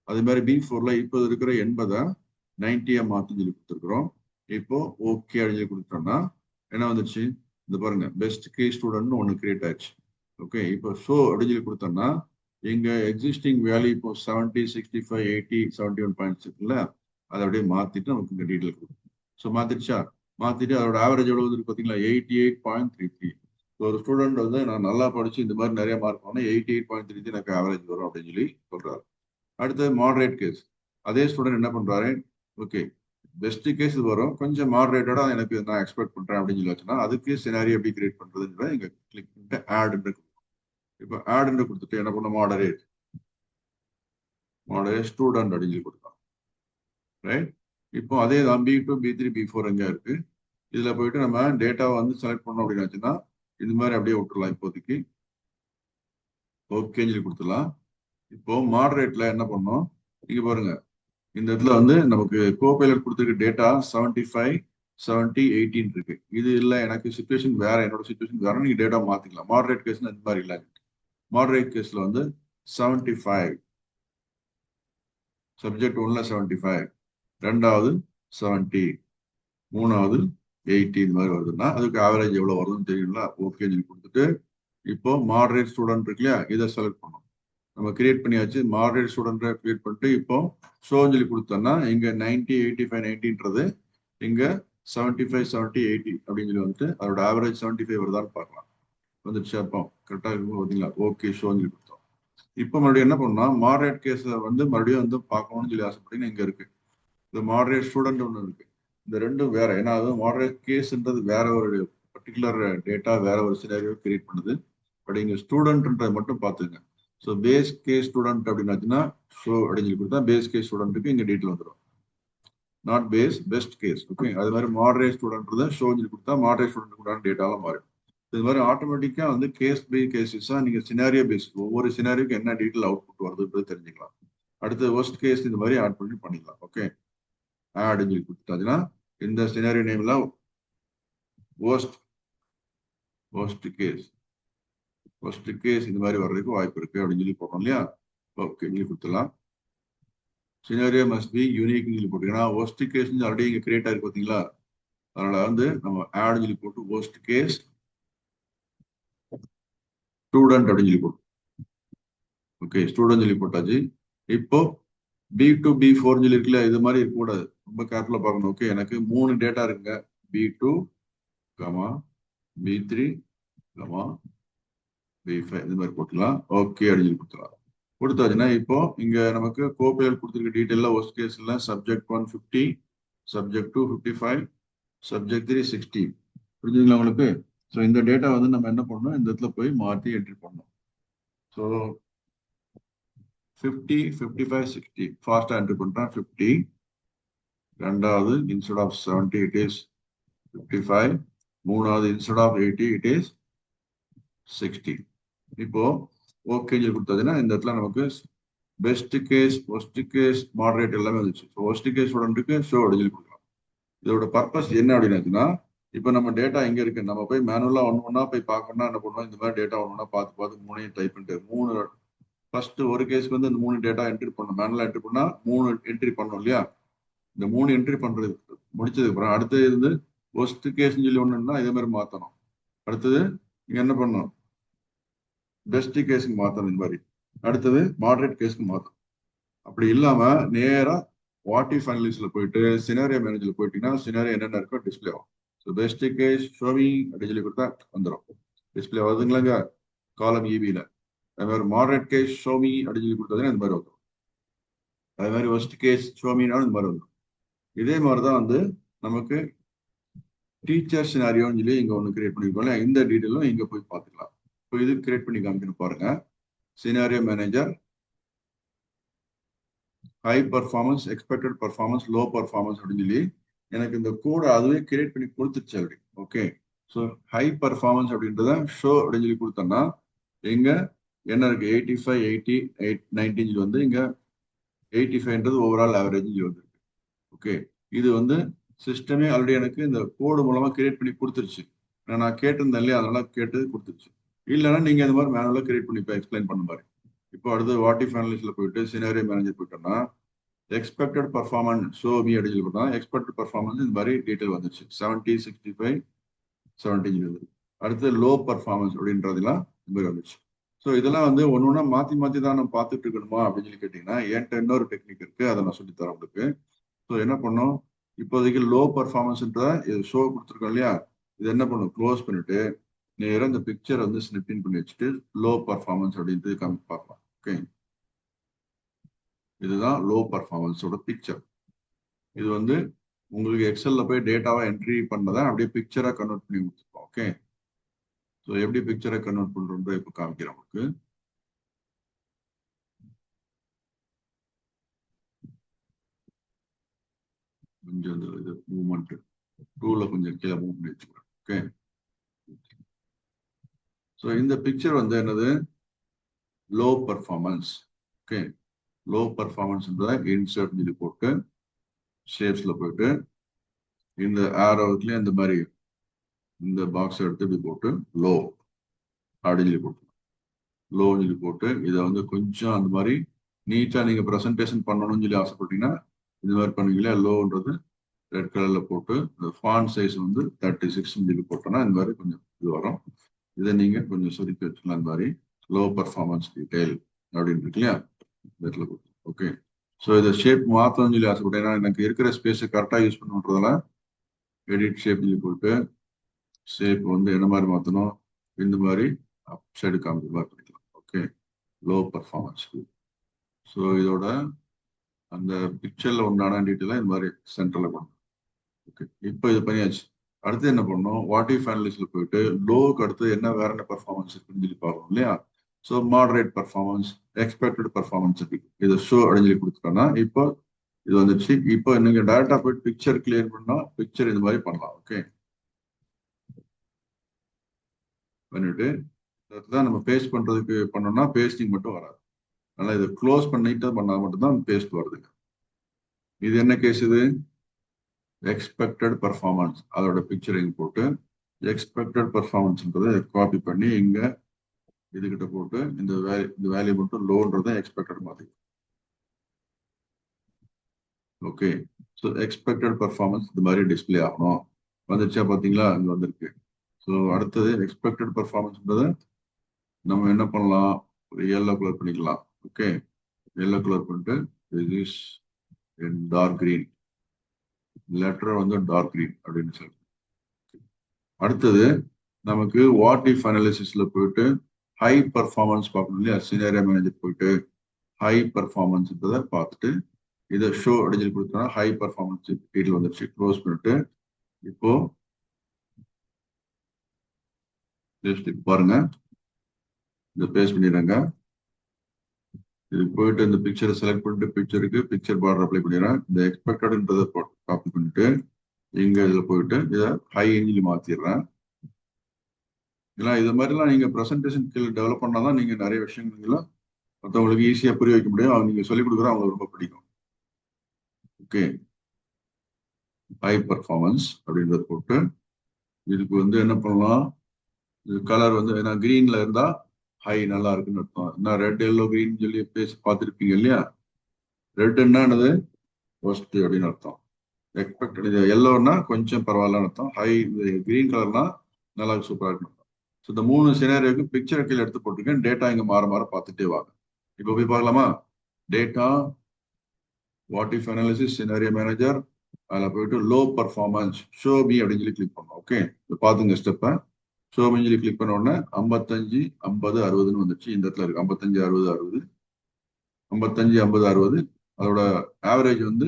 அதே மாதிரி B4ல இப்போது இருக்கிற 80 90 மாத்துன்னு சொல்லி கொடுத்துருக்குறோம். இப்போ ஓகே அப்படின்னு சொல்லி கொடுத்துட்டோம்னா என்ன வந்துச்சு, இந்த பாருங்க பெஸ்ட் கேஸ் ஸ்டூடெண்ட் ஒன்று கிரியேட் ஆயிடுச்சு. ஓகே, இப்போ ஷோ அப்படின்னு சொல்லி கொடுத்தோம்னா இங்க எக்ஸிஸ்டிங் வேல்யூ இப்போ 70 65 80 71 பாயிண்ட்ஸ் இருக்குல்ல, அதை அப்படியே மாத்திட்டு நமக்கு இந்த டீட்டெயில் கொடுக்கும். ஸோ மாத்திடுச்சா, மாத்திட்டு அதோட ஆவரேஜ் எவ்வளவு இருக்கு பார்த்தீங்களா, 88.33. ஒரு ஸ்டூடெண்ட் வந்து நான் நல்லா படிச்சு இந்த மாதிரி நிறைய மார்க் பண்ணா 88.33 எனக்கு ஆவரேஜ் வரும் அப்படின்னு சொல்லி சொல்றாரு. அடுத்து மாடரேட் கேஸ், அதே ஸ்டூடெண்ட் என்ன பண்றாரு, ஓகே பெஸ்ட் கேஸ் வரும், கொஞ்சம் மாடரேட்டடா எனக்கு நான் எக்ஸ்பெக்ட் பண்றேன் அப்படின்னு சொல்லி வச்சுன்னா அதுக்கு சினாரியோ எப்படி கிரியேட் பண்றதுன்ற இங்க கிளிக் பண்ணிட்டு ஆட். இப்போ ஆட் கொடுத்துட்டு என்ன பண்ண, மாடரேட் ஸ்டூடெண்ட் அப்படின்னு சொல்லி கொடுத்தோம். ரைட், இப்போ அதே தான் B2 B3 B4 எங்க இருக்கு, இதுல போயிட்டு நம்ம டேட்டாவை வந்து செலக்ட் பண்ணோம் அப்படின்னாச்சுன்னா இது மாதிரி அப்படியே விட்டுடலாம். இப்போதைக்கு ஓகேன்னு சொல்லி கொடுத்துடலாம். இப்போ மாடரேட்ல என்ன பண்ணோம், இங்க பாருங்க இந்த இடத்துல வந்து நமக்கு கோபைலட் கொடுத்துருக்க டேட்டா 75 70 18 இருக்கு. இது இல்லை எனக்கு சிச்சுவேஷன் வேற, என்னோட சிச்சுவேஷன் வேற, நீங்க டேட்டா மாத்திக்கலாம். மாடரேட் கேஸ்ல இந்த மாதிரி இல்லை. மாடரேட் கேஸ்ல வந்து 75, சப்ஜெக்ட் 1ல 75, ரெண்டாவது 70, மூணாவது 80 இது மாதிரி வருதுன்னா அதுக்கு ஆவரேஜ் எவ்வளவு வருதுன்னு தெரியுங்களா. ஓகே சொல்லி கொடுத்துட்டு இப்போ மாடரேட் ஸ்டூடெண்ட் இருக்கு இல்லையா, இதை செலக்ட் பண்ணோம். நம்ம கிரியேட் பண்ணியாச்சு, மாடரேட் ஸ்டூடெண்ட் கிரியேட் பண்ணிட்டு இப்போ ஷோ சொல்லி கொடுத்தோம்னா இங்க 90 85 90ன்றது இங்க 75 70 80 அப்படின்னு சொல்லி வந்துட்டு அதோட ஆவரேஜ் 75 வருதான்னு பார்க்கலாம். வந்துடுச்சு, அப்போ கரெக்டா இருக்கும் பார்த்தீங்களா. ஓகே ஷோ சொல்லி கொடுத்தோம். இப்போ மறுபடியும் என்ன பண்ணா, மாடரேட் கேஸை வந்து மறுபடியும் வந்து பார்க்கணும்னு சொல்லி ஆசைப்பட்டீங்கன்னா இங்க இருக்கு இந்த மாடரேட் ஸ்டூடெண்ட் ஒன்று இருக்கு. இந்த ரெண்டும் வேற, ஏன்னா அது மாடரேட் கேஸ்ன்றது வேற ஒரு பர்டிகுலர் டேட்டா, வேற ஒரு சினாரியோ கிரியேட் பண்ணுது. பட் இங்க ஸ்டூடெண்ட்ன்றதை மட்டும் பார்த்துங்க. ஸோ பேஸ் கேஸ் ஸ்டூடெண்ட் அப்படின்னாச்சுன்னா ஷோ அப்படின்னு சொல்லி கொடுத்தா பேஸ் கேஸ் ஸ்டூடெண்ட்டுக்கு இங்க டீட்டெயில் வந்துடும், not base best case. Okay, அது மாதிரி மாடரேட் ஸ்டூடெண்ட் ஷோ சொல்லி கொடுத்தா மாடரேட் ஸ்டூடெண்ட் கூட டேட்டாலாம் மாறும். இது மாதிரி ஆட்டோமேட்டிக்கா வந்து கேஸ் பை கேஸஸா நீங்க சினாரியோ பேஸ் ஒவ்வொரு சினாரியோக்கு என்ன டீட்டெயில் அவுட்புட் வருதுன்றது தெரிஞ்சுக்கலாம். அடுத்து ஒர்ஸ்ட் கேஸ் இந்த மாதிரி ஆட் பண்ணி பண்ணிக்கலாம். ஓகே, ஆட் சொல்லி கொடுத்தாச்சுன்னா இந்த சினாரியோ நேம்ல worst கேஸ் இந்த மாதிரி வர்றதுக்கு வாய்ப்பு இருக்கு அப்படின்னு சொல்லி போடுறோம் இல்லையா. ஓகே சொல்லி கொடுத்துடலாம். சினாரியோ மஸ்ட் பி யூனிக் சொல்லி போட்டுங்கன்னா worst கேஸ் ஆல்ரெடி இங்க கிரியேட் ஆயிருக்கு பார்த்தீங்களா, அதனால வந்து நம்ம ஆட் சொல்லி போட்டு worst கேஸ் ஸ்டூடெண்ட் அப்படின்னு சொல்லி போட்டோம். ஓகே, ஸ்டூடெண்ட் சொல்லி போட்டாச்சு. இப்போ B2 B4 சொல்லி இருக்குல்ல, இது மாதிரி இருக்கக்கூடாது, ரொம்ப கேர்ஃபுல்லா பார்க்கணும். ஓகே, எனக்கு 3 டேட்டா இருக்குங்க, B2 B3 B5 இது மாதிரி போட்டுக்கலாம். ஓகே அப்படின்னு சொல்லி கொடுத்துலாம். கொடுத்தாச்சுன்னா இப்போ இங்க நமக்கு கோபைலட் கொடுத்துருக்க டீட்டெயில ஒர்ஸ்ட் கேஸ்ல சப்ஜெக்ட் 1 50, சப்ஜெக்ட் 2 55, சப்ஜெக்ட் 3 60. புரிஞ்சுங்களா உங்களுக்கு. ஸோ இந்த டேட்டா வந்து நம்ம என்ன பண்ணணும், இந்த இடத்துல போய் மாற்றி என்ட்ரி பண்ணணும். ஸோ 50 55 60 ஃபாஸ்டா என்ட்ரி பண்றேன். 50, ரெண்டாவது இன்ஸ்டெட் ஆஃப் 70 இட் இஸ் 55, மூணாவது இன்ஸ்டெட் ஆஃப் 80 இட் இஸ் 60. இப்போ ஓகே கொடுத்ததுன்னா இந்த இடத்துல நமக்கு best case worst case moderate எல்லாமே வந்துச்சு. ஒர்ஸ்ட் கேஸ் ஸ்டூடெண்ட்டுக்கு ஷோ அடிஞ்சு கொடுக்கலாம். இதோட பர்பஸ் என்ன அப்படின்னாச்சுன்னா, இப்போ நம்ம டேட்டா எங்க இருக்கு, நம்ம போய் மேனுவலா ஒன்று ஒன்றா போய் பார்க்கணும்னா என்ன பண்ணுவோம், இந்த மாதிரி டேட்டா ஒன்று ஒன்றா பார்த்து மூணையும் டைப் பண்ணிட்டு ஃபர்ஸ்ட் ஒரு கேஸ்க்கு வந்து இந்த 3 டேட்டா என்ட்ரி பண்ணணும். மேனுவலா என்ட்ரி பண்ணா 3 என்ட்ரி பண்ணணும் இல்லையா? இந்த 3 என்ட்ரி பண்றது முடிச்சதுக்கு அப்புறம் அடுத்தது வந்து ஒஸ்ட் கேஸ்ன்னு சொல்லி ஒண்ணுன்னா இதே மாதிரி மாத்தணும். அடுத்தது நீங்க என்ன பண்ணணும்? பெஸ்ட் கேஸ்க்கு மாத்தணும் இந்த மாதிரி. அடுத்தது மாடரேட் கேஸ்க்கு மாத்தணும். அப்படி இல்லாம நேரா வாட் இஃப் அனலிஸ்ட்ல போயிட்டு சினாரியோ மேனேஜர்ல போயிட்டீங்கன்னா சினாரியோ என்னென்ன இருக்கோ டிஸ்பிளே ஆகும். ஸோ பெஸ்ட் கேஸ் ஷோமி அப்படின்னு சொல்லி கொடுத்தா வந்துடும். டிஸ்பிளே வருதுங்களாங்க காலம் இபியில. அது மாதிரி மாடரேட் கேஸ் ஷோமி அப்படின்னு சொல்லி கொடுத்ததுன்னா இந்த மாதிரி வந்துடும். அதே மாதிரி ஒஸ்ட் கேஸ் ஷோமினாலும் இந்த மாதிரி வந்துடும். இதே மாதிரிதான் வந்து நமக்கு டீச்சர் சினாரியோன்னு சொல்லி இங்க ஒன்று கிரியேட் பண்ணிருக்கோம். இந்த டீட்டெயிலும் இங்க போய் பார்த்துக்கலாம். இப்போ இது கிரியேட் பண்ணி காமிக்கணும் பாருங்க. Scenario manager, high performance, expected performance, low performance அப்படின்னு சொல்லி எனக்கு இந்த கோடை அதுவே கிரியேட் பண்ணி கொடுத்துருச்சு அப்படி. ஓகே, ஸோ ஹை பர்ஃபார்மன்ஸ் அப்படின்றத ஷோ அப்படின்னு சொல்லி கொடுத்தோம்னா இங்க என்ன இருக்கு? 85, 80, 90 வந்து இங்க 85ன்றது ஓவரால் ஆவரேஜ் வந்து. ஓகே, இது வந்து சிஸ்டமே ஆல்ரெடி எனக்கு இந்த கோடு மூலமா கிரியேட் பண்ணி கொடுத்துருச்சு. நான் கேட்டிருந்தேன் இல்லையா, அதனால கேட்டு கொடுத்துருச்சு. இல்லைன்னா நீங்க இந்த மாதிரி மேனுவலா கிரியேட் பண்ணி எக்ஸ்பிளைன் பண்ண மாதிரி. இப்போ அடுத்து வாட் இஃப் அனலிஸ்ட்ல போயிட்டு சினாரியோ மேனேஜர் போயிட்டோம்னா எக்ஸ்பெக்டட் பர்ஃபார்மன்ஸ் ஷோ மீ அப்படின்னு சொல்லி போட்டா எக்ஸ்பெக்டட் பர்ஃபார்மன்ஸ் இந்த மாதிரி டீட்டெயில் வந்துச்சு. 70, 65, 70 அடுத்து லோ பர்ஃபார்மன்ஸ் அப்படின்றதுலாம் இந்த மாதிரி வந்துச்சு. ஸோ இதெல்லாம் வந்து ஒன்று ஒன்றா மாற்றி தான் நம்ம பார்த்துட்டு இருக்கணுமா அப்படின்னு சொல்லி கேட்டிங்கன்னா என்கிட்ட இன்னொரு டெக்னிக் இருக்கு, அதை நான் சொல்லித்தரேன் உங்களுக்கு. ஸோ என்ன பண்ணோம், இப்போதைக்கு லோ பர்ஃபார்மன்ஸ்ன்ற இது ஷோ கொடுத்துருக்கோம் இல்லையா, இது என்ன பண்ணும், க்ளோஸ் பண்ணிட்டு நேராக இந்த பிக்சர் வந்து ஸ்னிப்பிங் பண்ணி வச்சுட்டு லோ பர்ஃபார்மன்ஸ் அப்படின்ட்டு காமிச்சு பார்க்கலாம். ஓகே, இதுதான் லோ பர்ஃபார்மன்ஸோட பிக்சர். இது வந்து உங்களுக்கு எக்ஸல்ல போய் டேட்டாவை என்ட்ரி பண்ணதை அப்படியே பிக்சரா கன்வெர்ட் பண்ணி கொடுத்துருக்கோம். ஓகே, ஸோ எப்படி பிக்சரை கன்வெர்ட் பண்றோம் இப்போ காமிக்கிறேன் உங்களுக்கு. கொஞ்சம் இது மூவ்மெண்ட் டூல கொஞ்சம் கீழே மூவ் பண்ணி வச்சுக்கிறேன். ஓகே, ஸோ இந்த பிக்சர் வந்து என்னது, லோ பர்ஃபார்மன்ஸ். ஓகே, லோ பர்ஃபார்மன்ஸ்ன்றத இன்சர்ட் இது போட்டு ஷேப்ஸ்ல போயிட்டு இந்த ஆரோவுக்குலயே இந்த மாதிரி இந்த பாக்ஸ் எடுத்து இப்படி போட்டு லோ அப்படின்னு சொல்லி போட்டு லோ சொல்லி போட்டு இதை வந்து கொஞ்சம் அந்த மாதிரி நீட்டா நீங்க ப்ரெசன்டேஷன் பண்ணணும்னு சொல்லி ஆசைப்பட்டீங்கன்னா இந்த மாதிரி பண்ணுவீங்களா. லோன்றது ரெட் கலர்ல போட்டு இந்த ஃபாண்ட் சைஸ் வந்து 36 சொல்லி போட்டோம்னா இந்த மாதிரி கொஞ்சம் இது வரும். இதை நீங்க கொஞ்சம் சுருக்கி வச்சுக்கலாம். இந்த மாதிரி லோ பர்ஃபார்மன்ஸ் டீடைல் அப்படின்னு இருக்கு இல்லையா, இடத்துல கொடுத்து. ஓகே, ஸோ இதை ஷேப் மாற்றணும்னு சொல்லி ஆசைப்பட்டேன். ஏன்னா எனக்கு இருக்கிற ஸ்பேஸை கரெக்டாக யூஸ் பண்ணுன்றதால எடிட் ஷேப் சொல்லி போட்டு ஷேப் வந்து என்ன மாதிரி மாற்றணும், இந்த மாதிரி அப் சைடு காமிக்கிற மாதிரி பண்ணிக்கலாம். Okay, low performance. ஸோ இதோட அந்த பிக்சர்ல உண்டான டீட்டெயிலாக இந்த மாதிரி சென்டர்ல பண்ணணும். ஓகே, இப்போ இது பண்ணியாச்சு. அடுத்து என்ன பண்ணணும், வாட் இஃப் அனலிஸ்ட்ல போயிட்டு லோவுக்கு அடுத்து என்ன வேற என்ன பர்ஃபார்மன்ஸ் இருக்குன்னு சொல்லி பார்க்கணும் இல்லையா. So moderate performance, expected performance இருக்கு, இதை ஷோ அப்படின்னு சொல்லி கொடுத்துட்டோம்னா இப்போ இது வந்துச்சு. இப்போ நீங்க டைரக்டா போயிட்டு பிக்சர் கிளியர் பண்ணா பிக்சர் இது மாதிரி பண்ணலாம். ஓகே, பண்ணிட்டு தான் நம்ம பேஸ்ட் பண்றதுக்கு பண்ணோம்னா பேஸ்டிங் மட்டும் வராது. அதனால இதை க்ளோஸ் பண்ணிட்டு பண்ணா மட்டும்தான் பேஸ்ட் வருதுங்க. இது என்ன கேஸ், இது எக்ஸ்பெக்டட் பர்ஃபார்மன்ஸ், அதோட பிக்சர் இங்க போட்டு எக்ஸ்பெக்டட் பர்ஃபார்மன்ஸ்ன்றதை காப்பி பண்ணி இங்க இதுகிட்ட போட்டு இந்த வேல்யூ மட்டும் லோன்றதை எக்ஸ்பெக்டட் மாதிரி. ஓகே, ஸோ எக்ஸ்பெக்டட் பர்ஃபார்மன்ஸ் இந்த மாதிரி டிஸ்பிளே ஆகணும். வந்துருச்சா பார்த்தீங்களா, இங்க வந்திருக்கு. ஸோ அடுத்தது எக்ஸ்பெக்டட் பர்ஃபார்மன்ஸ்ன்றதை நம்ம என்ன பண்ணலாம், ஒரு எல்லோ கலர் பண்ணிக்கலாம். ஓகே, எல்லோ கலர் பண்ணிட்டு this is in dark green, letter வந்து டார்க் கிரீன் அப்படின்னு சொல்லி. அடுத்தது நமக்கு வாட் இஃப் அனாலிசிஸ்ல போயிட்டு ஹை பர்ஃபார்மன்ஸ் பார்க்கணும் இல்லையா, சினாரியோ மேனேஜர் போயிட்டு ஹை பர்ஃபார்மன்ஸ்ன்றதை பார்த்துட்டு இதை ஷோ அப்படின்னு கொடுத்தோம்னா ஹை பர்ஃபார்மன்ஸ் டீட்டெயில் வந்துருச்சு. க்ளோஸ் பண்ணிட்டு இப்போ பாருங்க, இதை பேஸ்ட் பண்ணிடுறாங்க. இது போயிட்டு இந்த பிக்சரை செலக்ட் பண்ணிட்டு பிக்சருக்கு பிக்சர் பார்டர் அப்ளை பண்ணிடுறேன். இந்த எக்ஸ்பெக்டட்ன்றதை காப்பி பண்ணிட்டு இங்க இதுல போயிட்டு இதை ஹை இன்ஜில் மாத்திடுறேன். ஏன்னா இது மாதிரிலாம் நீங்க ப்ரெசன்டேஷன் ஸ்கில் டெவலப் பண்ணாதான் நீங்க நிறைய விஷயங்கள மற்றவங்களுக்கு ஈஸியா புரிய வைக்க முடியும். அவங்க நீங்க சொல்லிக் கொடுக்குற அவங்களுக்கு ரொம்ப பிடிக்கும். ஓகே, ஹை பர்ஃபார்மன்ஸ் அப்படின்றத போட்டு இதுக்கு வந்து என்ன பண்ணலாம், இது கலர் வந்து ஏன்னா கிரீன்ல இருந்தா ஹை நல்லா இருக்குன்னு அர்த்தம். என்ன ரெட் எல்லோ கிரீன் சொல்லி பேசி பார்த்துருப்பீங்க இல்லையா? ரெட் என்னது ஒஸ்ட் அப்படின்னு அர்த்தம். எக்ஸ்பெக்டட் இது எல்லோன்னா கொஞ்சம் பரவாயில்லன்னு அர்த்தம். ஹை கிரீன் கலர்னா நல்லா சூப்பரா இருக்கும். ஸோ இந்த 3 சினாரியோக்கு பிக்சர் கீழே எடுத்து போட்டிருக்கேன். டேட்டா இங்க மாற மாற பார்த்துட்டே வாங்க. இப்போ போய் பார்க்கலாமா? Data what if analysis scenario manager, அதில் போயிட்டு லோ பர்ஃபார்மன்ஸ் ஷோ மீ அப்படின்னு சொல்லி கிளிக் பண்ணோம். ஓகே, பார்த்துங்க ஸ்டெப்பை. ஷோ மீ சொல்லி கிளிக் பண்ண உடனே 55 50 60ன்னு வந்துச்சு. இந்த இடத்துல இருக்கு 55 60 60 55 50 60. அதோட ஆவரேஜ் வந்து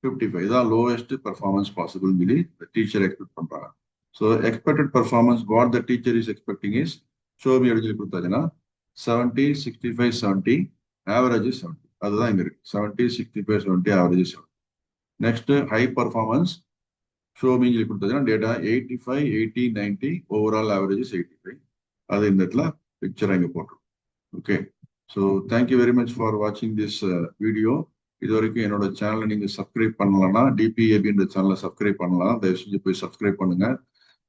55. இதான் லோவஸ்ட் பர்ஃபார்மன்ஸ் பாசிபிள் சொல்லி டீச்சர் எக்ஸ்பெக்ட் பண்றாங்க. So expected performance what the teacher is expecting is show me அப்படின்னு சொல்லி கொடுத்தாச்சுன்னா 70 65 70 ஆவரேஜ் 70. அதுதான் இங்க இருக்கு 70 65 70 average 70. Next high performance show me சொல்லி கொடுத்தாச்சுன்னா டேட்டா 85 80 90 ஓவரால் ஆவரேஜ் 85. அது இந்த இடத்துல பிக்சர் இங்க போட்டுரும். Okay, so thank you very much for வாட்சிங் திஸ் வீடியோ. இது வரைக்கும் என்னோட சேனலை நீங்க சப்ஸ்கிரைப் பண்ணலன்னா டிபிஏபின்ற சேனலை சப்ஸ்கிரைப் பண்ணலாம். தயவு செஞ்சு போய் சப்ஸ்கிரைப் பண்ணுங்க.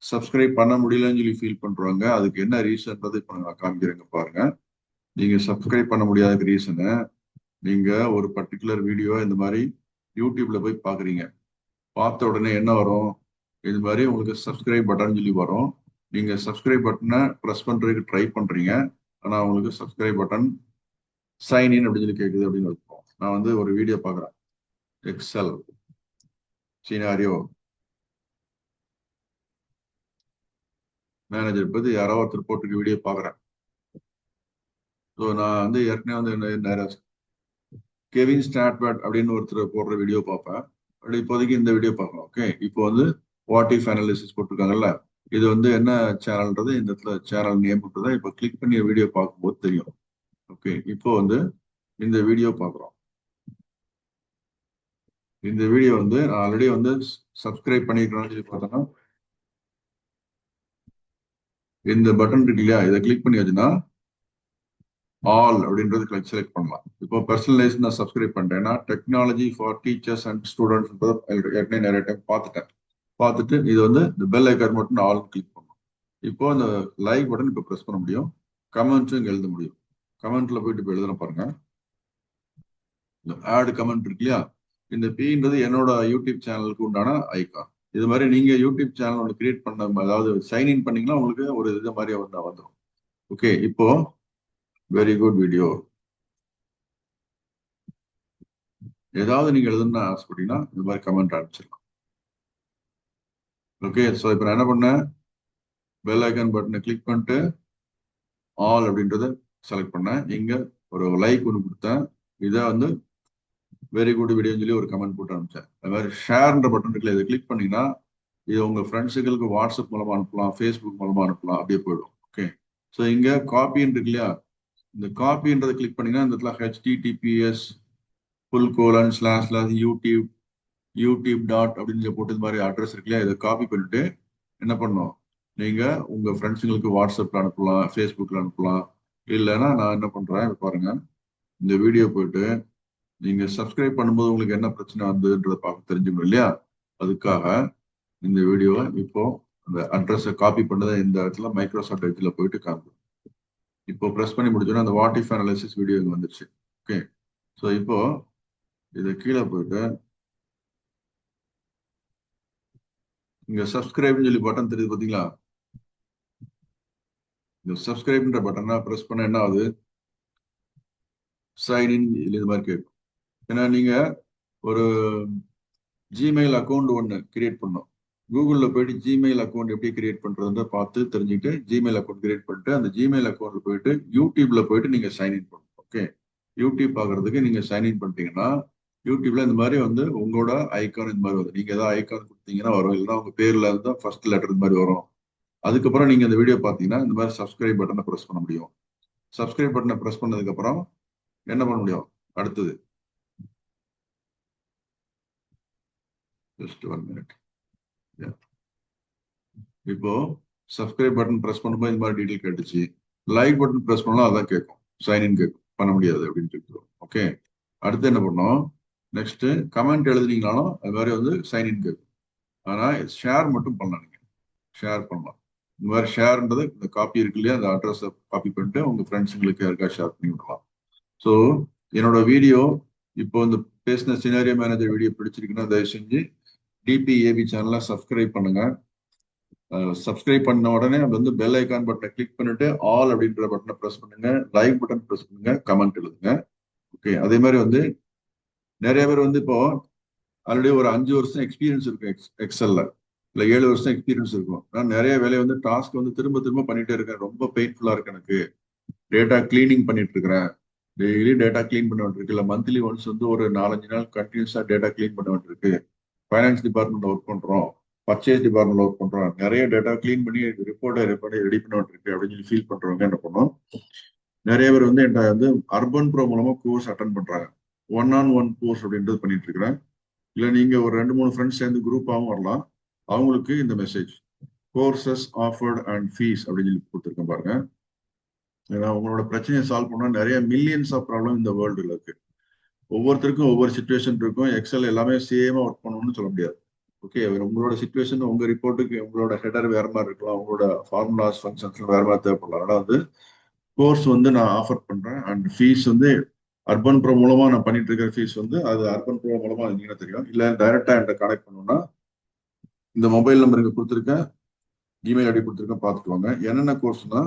சப்ஸ்கிரைப் பண்ண முடியலன்னு சொல்லி ஃபீல் பண்றவங்க அதுக்கு என்ன ரீசன்றது இப்போ நான் காமிக்கிறேங்க பாருங்க. நீங்க சப்ஸ்கிரைப் பண்ண முடியாத ரீசனை நீங்க ஒரு பர்டிகுலர் வீடியோ இந்த மாதிரி யூடியூப்ல போய் பாக்குறீங்க. பார்த்த உடனே என்ன வரும்? இது மாதிரி உங்களுக்கு சப்ஸ்கிரைப் பட்டன் சொல்லி வரும். நீங்க சப்ஸ்கிரைப் பட்டனை ப்ரெஸ் பண்றதுக்கு ட்ரை பண்றீங்க. ஆனா உங்களுக்கு சப்ஸ்கிரைப் பட்டன் சைன் இன் அப்படின்னு சொல்லி கேட்குது அப்படின்னு இருக்கும். நான் வந்து ஒரு வீடியோ பார்க்குறேன். எக்ஸல் சினாரியோ மேனேஜர் பத்தி யாரோ ஒருத்தர் போட்டுருக்கு வீடியோ பார்க்குறேன். ஸோ நான் வந்து ஏற்கனவே வந்து கெவின் ஸ்டாட்வர்ட் அப்படின்னு ஒருத்தர் போடுற வீடியோ பார்ப்பேன். அப்படி இப்போதைக்கு இந்த வீடியோ பார்க்கலாம். ஓகே, இப்போ வந்து வாட் இஃப் அனாலிசிஸ் போட்டிருக்காங்கல்ல, இது வந்து என்ன சேனல்ன்றது இந்த இடத்துல சேனல் நேம் தான் இப்போ கிளிக் பண்ணி வீடியோ பார்க்கும்போது தெரியும். ஓகே, இப்போ வந்து இந்த வீடியோ பார்க்குறோம். இந்த வீடியோ வந்து நான் ஆல்ரெடி வந்து சப்ஸ்கிரைப் பண்ணிக்கிறேன்னு சொல்லி பார்த்தோன்னா இந்த பட்டன் இருக்கு இல்லையா, இதை கிளிக் பண்ணி வச்சுன்னா ஆல் அப்படின்றது செலக்ட் பண்ணலாம். இப்போ பர்சனலைஸ் நான் சப்ஸ்கிரைப் பண்ணிட்டேன்னா technology for teachers and students ஏற்கனவே நிறைய டைம் பார்த்துட்டு இது வந்து இந்த பெல் ஐக்கான் மட்டும் ஆல் கிளிக் பண்ணணும். இப்போ அந்த லைக் பட்டன் இப்போ ப்ரெஸ் பண்ண முடியும். கமெண்ட்ஸும் இங்கே எழுத முடியும். கமெண்ட்ல போயிட்டு இப்போ எழுதுன பாருங்க. இந்த ஆட் கமெண்ட் இருக்கு இல்லையா, இந்த பீன்றது என்னோட யூடியூப் சேனலுக்கு உண்டான ஐக்கான். இது மாதிரி நீங்க யூடியூப் சேனல் ஒன்று கிரியேட் பண்ண, அதாவது சைன்இன் பண்ணீங்கன்னா உங்களுக்கு ஒரு இது மாதிரி வந்துடும். ஓகே, இப்போ வெரி குட் வீடியோ ஏதாவது நீங்க எழுதுன்னு ஆசைப்பட்டீங்கன்னா இந்த மாதிரி கமெண்ட் அனுப்பிச்சிடலாம். ஓகே, ஸோ இப்போ நான் என்ன பண்ணேன், பெல் ஐக்கான் பட்டனை கிளிக் பண்ணிட்டு ஆல் அப்படின்றத செலக்ட் பண்ணேன். இங்க ஒரு லைக் ஒன்று கொடுத்தேன். இதை வந்து வெரி குட் வீடியோன்னு சொல்லி ஒரு கமெண்ட் போட்டு அனுப்பிச்சேன். அது மாதிரி ஷேர்ன்ற பட்டன் இருக்குல்ல, இதை கிளிக் பண்ணீங்கன்னா இது உங்க ஃப்ரெண்ட்ஸுகளுக்கு வாட்ஸ்அப் மூலமா அனுப்பலாம், ஃபேஸ்புக் மூலமா அனுப்பலாம், அப்படியே போயிடும். ஓகே, ஸோ இங்க காப்பின்னு இருக்கு இல்லையா, இந்த காப்பின்றதை கிளிக் பண்ணீங்கன்னா இந்த இடத்துல https://youtube யூடியூப் டாட் அப்படின்னு போட்டு இது மாதிரி அட்ரஸ் இருக்கு இல்லையா, இதை காப்பி பண்ணிட்டு என்ன பண்ணணும், நீங்க உங்க ஃப்ரெண்ட்ஸுங்களுக்கு வாட்ஸ்அப்ல அனுப்பலாம், ஃபேஸ்புக்ல அனுப்பலாம். இல்லைன்னா நான் என்ன பண்றேன் பாருங்க, இந்த வீடியோ போயிட்டு நீங்க சப்ஸ்கிரைப் பண்ணும்போது உங்களுக்கு என்ன பிரச்சனை வந்ததுன்றதை பார்க்க தெரிஞ்சுக்கணும் இல்லையா, அதுக்காக இந்த வீடியோவை இப்போ அந்த அட்ரஸை காப்பி பண்ணதை இந்த இடத்துல மைக்ரோசாஃப்ட் எட்ஜில் போயிட்டு காமிக்கும். இப்போ ப்ரெஸ் பண்ணி முடிச்சோன்னா அந்த வாட் இஃப் அனாலிசிஸ் வீடியோ இங்கே வந்துருச்சு. ஓகே, ஸோ இப்போ இதை கீழே போயிட்டு இங்க சப்ஸ்கிரைப்னு சொல்லி பட்டன் தெரியுது பாத்தீங்களா, இந்த சப்ஸ்கிரைப்ன்ற பட்டனை ப்ரெஸ் பண்ண என்ன ஆகுது, சைன் இன் இது மாதிரி கேட்கும். ஏன்னா நீங்க ஒரு ஜிமெயில் அக்கௌண்ட் ஒன்று கிரியேட் பண்ணோம். கூகுளில் போயிட்டு ஜிமெயில் அக்கௌண்ட் எப்படி கிரியேட் பண்றதுன்ற பார்த்து தெரிஞ்சுட்டு ஜிமெயில் அக்கௌண்ட் கிரியேட் பண்ணிட்டு அந்த ஜிமெயில் அக்கௌண்ட்ல போயிட்டு யூடியூப்ல போயிட்டு நீங்க சைன்இன் பண்ணணும். ஓகே, யூடியூப் பார்க்கறதுக்கு நீங்க சைன்இன் பண்ணிட்டீங்கன்னா யூடியூப்ல இந்த மாதிரி வந்து உங்களோட ஐக்கான் இந்த மாதிரி வரும். நீங்க ஏதாவது ஐக்கான் கொடுத்தீங்கன்னா வரும், இல்லைன்னா உங்க பேர்ல இருந்தா ஃபர்ஸ்ட் லெட்டர் இந்த மாதிரி வரும். அதுக்கப்புறம் நீங்க இந்த வீடியோ பார்த்தீங்கன்னா இந்த மாதிரி சப்ஸ்கிரைப் பட்டனை ப்ரெஸ் பண்ண முடியும். சப்ஸ்கிரைப் பட்டனை ப்ரெஸ் பண்ணதுக்கு அப்புறம் என்ன பண்ண முடியும், அடுத்தது ஜஸ்ட் 1 minute. இப்போ சப்ஸ்கிரைப் பட்டன் ப்ரெஸ் பண்ணும்போது இந்த மாதிரி டீட்டெயில் கேட்டுச்சு. லைக் பட்டன் ப்ரெஸ் பண்ணலாம், அதான் கேட்கும், சைன்இன் கேட்கும், பண்ண முடியாது அப்படின்னு சொல்லிட்டு. ஓகே, அடுத்து என்ன பண்ணோம், நெக்ஸ்ட் கமெண்ட் எழுதுனீங்கனாலும் அது மாதிரி வந்து சைன்இன் கேட்கும். ஆனா ஷேர் மட்டும் பண்ணலாம், நீங்க ஷேர் பண்ணலாம். இந்த மாதிரி ஷேர்ன்றது இந்த காப்பி இருக்கு இல்லையா, அந்த அட்ரஸை காப்பி பண்ணிட்டு உங்க ஃப்ரெண்ட்ஸுங்களுக்கு யாருக்கா ஷேர் பண்ணி விடலாம். ஸோ என்னோட வீடியோ இப்போ இந்த பேசின சினாரியோ மேனேஜர் வீடியோ பிடிச்சிருக்குன்னா தயவு செஞ்சு டிபிஏபி சேனலை சப்ஸ்கிரைப் பண்ணுங்க. சப்ஸ்கிரைப் பண்ண உடனே அது வந்து பெல் ஐக்கான் பட்டனை கிளிக் பண்ணிட்டு ஆல் அப்படின்ற பட்டனை ப்ரெஸ் பண்ணுங்க, லைக் பட்டன் ப்ரெஸ் பண்ணுங்க, கமெண்ட் எழுதுங்க. ஓகே, அதே மாதிரி வந்து நிறைய பேர் வந்து இப்போ ஆல்ரெடி ஒரு 5 வருஷம் எக்ஸ்பீரியன்ஸ் இருக்கு எக்ஸல்ல, இல்ல 7 வருஷம் எக்ஸ்பீரியன்ஸ் இருக்கும். நான் நிறைய வேலையை வந்து டாஸ்க் வந்து திரும்ப திரும்ப பண்ணிட்டே இருக்கேன், ரொம்ப பெயின்ஃபுல்லா இருக்கு எனக்கு, டேட்டா கிளீனிங் பண்ணிட்டு இருக்கிறேன், டெய்லி டேட்டா கிளீன் பண்ண வேண்டியிருக்கு, இல்ல மந்த்லி ஒன்ஸ் வந்து ஒரு 4-5 நாள் கண்டினியூஸா டேட்டா கிளீன் பண்ண வேண்டியிருக்கு, ஃபைனான்ஸ் டிபார்ட்மெண்ட்ல ஒர்க் பண்றோம், பர்ச்சேஸ் டிபார்ட்மெண்ட்ல ஒர்க் பண்றோம், நிறைய டேட்டா கிளீன் பண்ணி ரிப்போர்ட்டை ரெடி பண்ண வேண்டியிருக்கு அப்படின்னு சொல்லி ஃபீல் பண்றவங்க என்ன பண்ணும், நிறைய பேர் வந்து என்கிட்ட வந்து அர்பன் ப்ரோ மூலமா கோர்ஸ் அட்டன் பண்றாங்க. 1-on-1 கோர்ஸ் அப்படின்றது பண்ணிட்டு இருக்கிறேன். இல்ல நீங்க ஒரு 2-3 ஃப்ரெண்ட்ஸ் சேர்ந்து குரூப்பாகவும் வரலாம். அவங்களுக்கு இந்த message courses offered and fees அப்படின்னு சொல்லி கொடுத்துருக்கேன் பாருங்க. ஏன்னா உங்களோட பிரச்சனையை சால்வ் பண்ணா நிறைய மில்லியன்ஸ் ஆஃப் ப்ராப்ளம் இந்த வேர்ல்டுல இருக்கு. ஒவ்வொருத்தருக்கும் ஒவ்வொரு சுச்சுவேஷன் இருக்கும். எக்ஸல் எல்லாமே சேமா ஒர்க் பண்ணணும்னு சொல்ல முடியாது. ஓகே, உங்களோட சுச்சுவேஷன் உங்க ரிப்போர்ட்டுக்கு உங்களோட ஹெடர் வேற மாதிரி இருக்கலாம், உங்களோட ஃபார்முலாஸ் ஃபங்க்ஷன்ஸ் வேற மாதிரி தேவைப்படலாம். அதனால வந்து கோர்ஸ் வந்து நான் ஆஃபர் பண்றேன். அண்ட் ஃபீஸ் வந்து அர்பன் ப்ரோ மூலமா நான் பண்ணிட்டு இருக்கிற ஃபீஸ் வந்து அது அர்பன் ப்ரோ மூலமா நீங்க தெரியும். இல்ல டைரக்டா என்கிட்ட கனெக்ட் பண்ணணும்னா இந்த மொபைல் நம்பர் இங்க கொடுத்துருக்கேன், இமெயில் ஐடி கொடுத்துருக்கேன், பார்த்துட்டு வாங்க. என்னென்ன கோர்ஸ்னா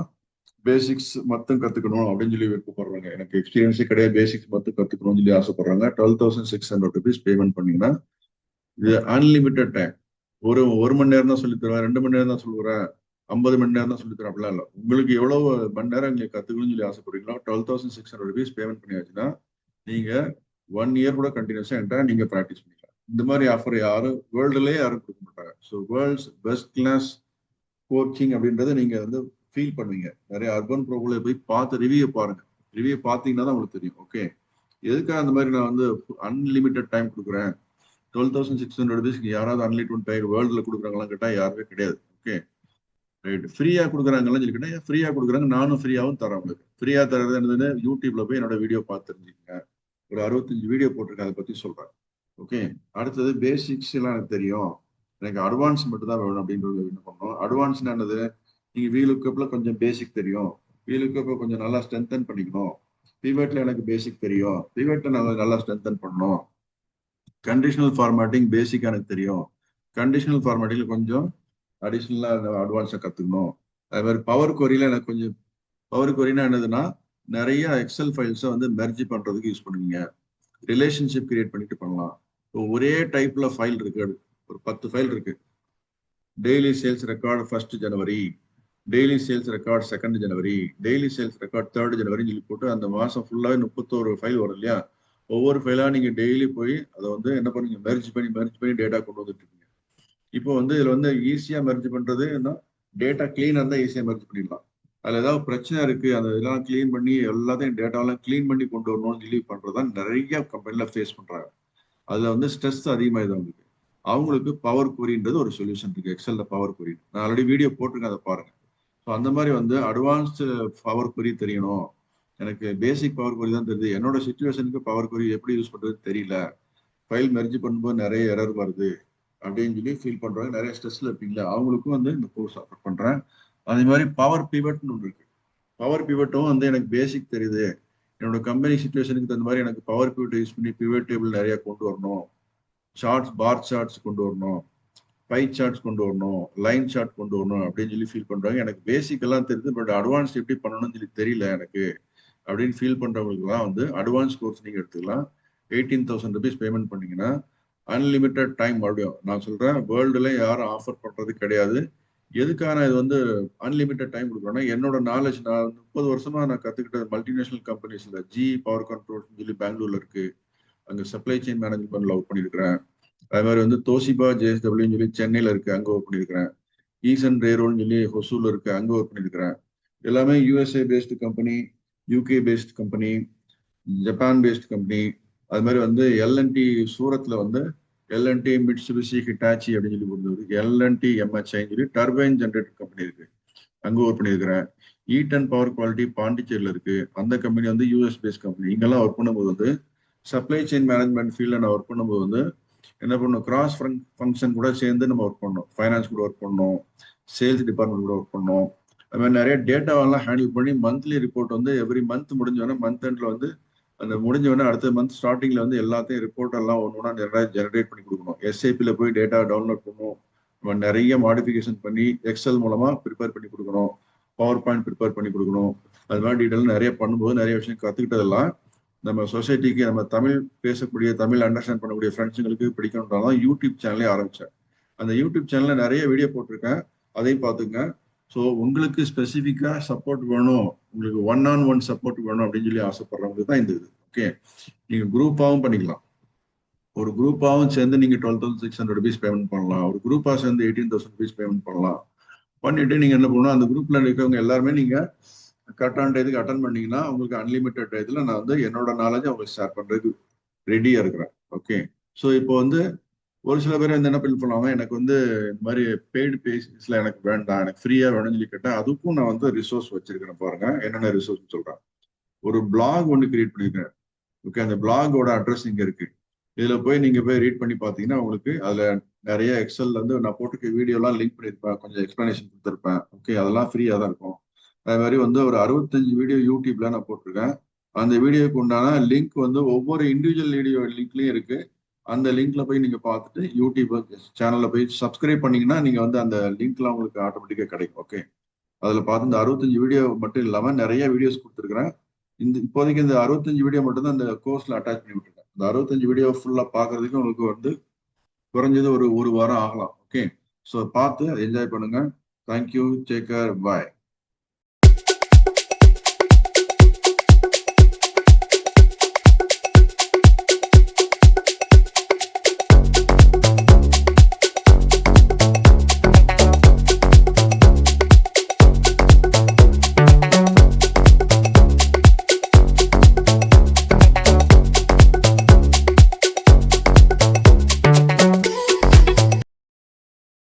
பேசிக்ஸ் மட்டும் கத்துக்கணும் அப்படின்னு சொல்லி விருப்பப்படுறாங்க, எனக்கு எக்ஸ்பீரியன்ஸே கிடையாது, பேசிக்ஸ் மட்டும் கத்துக்கணும்னு சொல்லி ஆசைப்படுறாங்க. 12,600 ருபீஸ் பேமெண்ட் பண்ணீங்கன்னா இது அன்லிமிட்டட் டைம். ஒரு மணி நேரம் தான் சொல்லி தருவேன், 2 மணி நேரம் தான் சொல்லுறேன், 50 மணி நேரம் தான் சொல்லி தரேன் அப்படிலாம் இல்லை. உங்களுக்கு எவ்வளவு மணி நேரம் நீங்க கத்துக்கணும்னு சொல்லி ஆசைப்படுறீங்களோ 12,600 ருபீஸ் பேமெண்ட் பண்ணியாச்சுன்னா நீங்க 1 இயர் கூட கண்டினியூஸா என்கிட்ட நீங்க ப்ராக்டிஸ் பண்ணிக்கலாம். இந்த மாதிரி ஆஃபர் யாரும் வேர்ல்டுலயே யாரும் கொடுக்க மாட்டாங்க. So world's best class coaching அப்படின்றத நீங்க வந்து ஃபீல் பண்ணுவீங்க. நிறைய அர்பன் ப்ரோக்குள்ள போய் பார்த்து ரிவ்யூ பாருங்க, ரிவ்யூ பார்த்தீங்கன்னா தான் உங்களுக்கு தெரியும். ஓகே, எதுக்காக அந்த மாதிரி நான் வந்து அன்லிமிட்டட் டைம் கொடுக்குறேன், 12,600 ருபீஸ்க்கு யாராவது அன்லிமிட்டட் டைம் வேர்ல்டுல கொடுக்குறாங்களான்னு கேட்டா யாருமே கிடையாது. ஓகே ரைட், ஃப்ரீயா கொடுக்குறாங்கன்னு சொல்லி கேட்டா ஃப்ரீயா கொடுக்குறாங்க, நானும் ஃப்ரீயாவும் தரேன். உங்களுக்கு ஃப்ரீயா தரது என்னதுன்னு யூடியூப்ல போய் என்னோட வீடியோ பார்த்து தெரிஞ்சுக்கங்க. ஒரு 65 வீடியோ போட்டிருக்கேன், அதை பத்தி சொல்றேன். ஓகே, அடுத்தது பேசிக்ஸ் எல்லாம் எனக்கு தெரியும், எனக்கு அட்வான்ஸ் மட்டும் தான் வேணும் அப்படின்றது என்ன பண்ணணும். அட்வான்ஸ் என்னது, நீங்க வீலுக்கப்ல கொஞ்சம் பேசிக் தெரியும், வீலுக்கப்ல கொஞ்சம் நல்லா ஸ்ட்ரென்தன் பண்ணிக்கணும், பிவட்ல எனக்கு பேசிக் தெரியும், பிவட்ல நல்லா ஸ்ட்ரென்தன் பண்ணணும், கண்டிஷனல் ஃபார்மேட்டிங் பேசிக் எனக்கு தெரியும், கண்டிஷனல் ஃபார்மேட்டிங்ல கொஞ்சம் அடிஷ்னலா அட்வான்ஸா கத்துக்கணும். அதே மாதிரி பவர் கொரியில எனக்கு கொஞ்சம், பவர் கொரினா என்னதுன்னா நிறைய எக்ஸல் ஃபைல்ஸை வந்து மெர்ஜ் பண்றதுக்கு யூஸ் பண்ணுவீங்க, ரிலேஷன்ஷிப் கிரியேட் பண்ணிட்டு பண்ணலாம். ஒரே டைப்ல ஃபைல் இருக்கு, ஒரு 10 ஃபைல் இருக்கு. டெய்லி சேல்ஸ் ரெக்கார்டு 1 ஜனவரி, டெய்லி சேல்ஸ் ரெக்கார்ட் 2 ஜனவரி, டெய்லி சேல்ஸ் ரெக்கார்ட் 3 ஜனவரி சொல்லி போட்டு அந்த மாசம் ஃபுல்லாவே 31 ஃபைல் வரும் இல்லையா. ஒவ்வொரு ஃபைலா நீங்க டெய்லி போய் அதை வந்து என்ன பண்ணுங்க, மெர்ஜ் பண்ணி டேட்டா கொண்டு வந்துட்டு இருக்கீங்க. இப்போ வந்து இதுல வந்து ஈஸியா மெர்ஜ் பண்றது டேட்டா கிளீனா இருந்தா ஈஸியா மெர்ஜ் பண்ணிடலாம். அதுல ஏதாவது பிரச்சனை இருக்கு, அந்த இதெல்லாம் கிளீன் பண்ணி எல்லாத்தையும் டேட்டாவெல்லாம் கிளீன் பண்ணி கொண்டு வரணும்னு சொல்லி பண்றதுதான் நிறைய கம்பெனில ஃபேஸ் பண்றாங்க. அதுல வந்து ஸ்ட்ரெஸ் அதிகமாயிடும் அவங்களுக்கு. அவங்களுக்கு பவர் கொரின்றது ஒரு சொல்யூஷன் இருக்கு, எக்ஸல்ல பவர் கொரி. நான் ஆல்ரெடி வீடியோ போட்டிருக்கேன், அதை பாருங்க. ஸோ அந்த மாதிரி வந்து அட்வான்ஸ்டு பவர் கொரி தெரியணும், எனக்கு பேசிக் பவர் கொரி தான் தெரியுது, என்னோட சுச்சுவேஷனுக்கு பவர் கொரி எப்படி யூஸ் பண்றது தெரியல, ஃபைல் மெர்ஜ் பண்ணும்போது நிறைய எரர் வருது அப்படின்னு சொல்லி ஃபீல் பண்றாங்க, நிறைய ஸ்ட்ரெஸ்ல இருப்பீங்களா, அவங்களுக்கும் வந்து இந்த கோர்ஸ் ஆஃபர் பண்றேன். அதே மாதிரி பவர் பிவட்னு ஒன்று இருக்கு. பவர் பிவட்டும் வந்து எனக்கு பேசிக் தெரியுது, என்னோட கம்பெனி சுச்சுவேஷனுக்கு தகுந்த மாதிரி எனக்கு பவர் பிவட் யூஸ் பண்ணி பிவட் டேபிள் நிறைய கொண்டு வரணும், சார்ட்ஸ் பார் சார்ட்ஸ் கொண்டு வரணும், பை சார்ட்ஸ் கொண்டு வரணும், லைன் சார்ட் கொண்டு வரணும் அப்படின்னு சொல்லி ஃபீல் பண்றாங்க. எனக்கு பேசிக் எல்லாம் தெரியுது, பட் அட்வான்ஸ் எப்படி பண்ணணும்னு சொல்லி தெரியல எனக்கு அப்படின்னு ஃபீல் பண்றவங்களுக்குலாம் வந்து அட்வான்ஸ் கோர்ஸ் நீங்க எடுத்துக்கலாம். 18,000 ருபீஸ் பேமெண்ட் பண்ணீங்கன்னா அன்லிமிட்டட் டைம். மறுபடியும் நான் சொல்றேன், வேர்ல்டுல யாரும் ஆஃபர் பண்றது கிடையாது. எதுக்கான இது வந்து அன்லிமிட்டட் டைம் கொடுக்குறோம்னா, என்னோட நாலேஜ், நான் 30 வருஷமா நான் கத்துக்கிட்ட மல்டிநேஷனல் கம்பெனிஸ்ல ஜி பவர் கண்ட்ரோல் சொல்லி பெங்களூர்ல இருக்கு, அங்க சப்ளை செயின் மேனேஜ்மெண்ட்ல ஒர்க் பண்ணியிருக்கிறேன். அது மாதிரி வந்து தோசிபா ஜேஎஸ்டபிள்யூன்னு சொல்லி சென்னையில இருக்கு, அங்க ஒர்க் பண்ணியிருக்கிறேன். ஈசன் ரேரோன்னு சொல்லி ஹொசூர்ல இருக்கு, அங்க ஒர்க் பண்ணியிருக்கிறேன். எல்லாமே USA based company, UK based company, Japan based company. அது மாதிரி வந்து எல்என்டி சூரத்ல வந்து எல்என்டி மிட்சுபிஷி ஹிட்டாச்சி அப்படின்னு சொல்லி கொடுத்தது, எல்என்டி எம்ஹெச்ஐன்னு சொல்லி டர்பைன் ஜென்ரேட்டர் கம்பெனி இருக்கு, அங்க ஒர்க் பண்ணியிருக்கிறேன். ஈட்டன் பவர் குவாலிட்டி பாண்டிச்சேரியில இருக்கு, அந்த கம்பெனி வந்து யூஎஸ் பேஸ்ட் கம்பெனி. இங்கெல்லாம் ஒர்க் பண்ணும்போது வந்து சப்ளை செயின் மேனேஜ்மெண்ட் ஃபீல்ட்ல நான் ஒர்க் பண்ணும்போது வந்து என்ன பண்ணணும், கிராஸ் ஃபங்க்ஷன் கூட சேர்ந்து நம்ம ஒர்க் பண்ணணும், ஃபைனான்ஸ் கூட ஒர்க் பண்ணணும், சேல்ஸ் டிபார்ட்மெண்ட் கூட ஒர்க் பண்ணோம். அது மாதிரி நிறைய டேட்டாவெல்லாம் ஹேண்டில் பண்ணி மந்த்லி ரிப்போர்ட் வந்து எவ்ரி மந்த் முடிஞ்சோடனே மந்த் எண்ட்ல வந்து அந்த முடிஞ்சோடனே அடுத்த மந்த் ஸ்டார்டிங்ல வந்து எல்லாத்தையும் ரிப்போர்ட் எல்லாம் ஒன்று ஒன்றா நிறைய ஜெனரேட் பண்ணி கொடுக்கணும். எஸ்ஏபியில் போய் டேட்டா டவுன்லோட் பண்ணணும். நம்ம நிறைய மாடிஃபிகேஷன் பண்ணி எக்ஸல் மூலமா ப்ரிப்பேர் பண்ணி கொடுக்கணும். பவர் பாயிண்ட் ப்ரிப்பேர் பண்ணி கொடுக்கணும். அது மாதிரி டீட்டெயில் நிறைய பண்ணும்போது நிறைய விஷயம் கற்றுக்கிட்டதெல்லாம் நம்ம சொசைட்டிக்கு, நம்ம தமிழ் பேசக்கூடிய, தமிழ் அண்டர்ஸ்டாண்ட் பண்ணக்கூடிய ஃப்ரெண்ட்ஸுங்களுக்கு பிடிக்கணுன்றாலும் யூடியூப் சேனலே ஆரம்பித்தேன். அந்த யூடியூப் சேனலில் நிறைய வீடியோ போட்டிருக்கேன், அதையும் பார்த்துங்க. ஸோ உங்களுக்கு ஸ்பெசிஃபிக்காக சப்போர்ட் வேணும், உங்களுக்கு 1-on-1 சப்போர்ட் வேணும் அப்படின்னு சொல்லி ஆசைப்படுறவங்களுக்கு தான் இந்த இது. ஓகே, நீங்கள் குரூப்பாகவும் பண்ணிக்கலாம். ஒரு குரூப்பாகவும் சேர்ந்து நீங்கள் 12,600 rupees பேமெண்ட் பண்ணலாம். ஒரு குரூப்பாக சேர்ந்து 18,000 rupees பேமெண்ட் பண்ணலாம். பண்ணிட்டு நீங்கள் என்ன பண்ணணும், அந்த குரூப்பில் இருக்கவங்க எல்லாருமே நீங்கள் கரெக்டான இதுக்கு அட்டன் பண்ணீங்கன்னா உங்களுக்கு அன்லிமிட்டட் இதில் நான் வந்து என்னோட நாலேஜ் உங்களுக்கு ஷேர் பண்ணுறதுக்கு ரெடியாக இருக்கிறேன். ஓகே, ஸோ இப்போ வந்து ஒரு சில பேர் வந்து என்ன பண்ணுவாங்க, எனக்கு வந்து இந்த மாதிரி பெய்டு பேசிஸ்ல எனக்கு வேண்டாம், எனக்கு ஃப்ரீயா வேணும்னு சொல்லி கேட்டேன். அதுக்கும் நான் வந்து ரிசோர்ஸ் வச்சிருக்கிறேன். பாருங்க என்னென்ன ரிசோர்ஸ் சொல்றேன். ஒரு பிளாக் ஒன்று கிரியேட் பண்ணிருக்கேன். ஓகே, அந்த பிளாகோட அட்ரஸ் இங்க இருக்கு. இதுல போய் நீங்க போய் ரீட் பண்ணி பாத்தீங்கன்னா உங்களுக்கு அதுல நிறைய எக்ஸல்ல வந்து நான் போட்டுக்க வீடியோலாம் லிங்க் பண்ணியிருப்பேன், கொஞ்சம் எக்ஸ்பிளனேஷன் கொடுத்துருப்பேன். ஓகே, அதெல்லாம் ஃப்ரீயா தான் இருக்கும். அதே மாதிரி வந்து ஒரு 65 வீடியோ யூடியூப்ல நான் போட்டிருக்கேன். அந்த வீடியோக்கு உண்டான லிங்க் வந்து ஒவ்வொரு இண்டிவிஜுவல் வீடியோ லிங்க்லயும் இருக்கு. அந்த லிங்க்ல போய் நீங்க பார்த்துட்டு யூடியூப் சேனல்ல போய் சப்ஸ்கிரைப் பண்ணீங்கன்னா நீங்க வந்து அந்த லிங்க்லாம் உங்களுக்கு ஆட்டோமேட்டிக்கா கிடைக்கும். ஓகே, அதுல பார்த்து இந்த 65 வீடியோ மட்டும் இல்லாம நிறைய வீடியோஸ் கொடுத்துருக்கிறேன். இப்போதைக்கு இந்த 65 வீடியோ மட்டும் தான் இந்த கோர்ஸ்ல அட்டாச் பண்ணி விட்டுருக்கேன். இந்த 65 வீடியோ ஃபுல்லா பாக்குறதுக்கு உங்களுக்கு வந்து குறைஞ்சது ஒரு வாரம் ஆகலாம். ஓகே, ஸோ பார்த்து என்ஜாய் பண்ணுங்க. தேங்க்யூ, டேக் கேர், பாய்.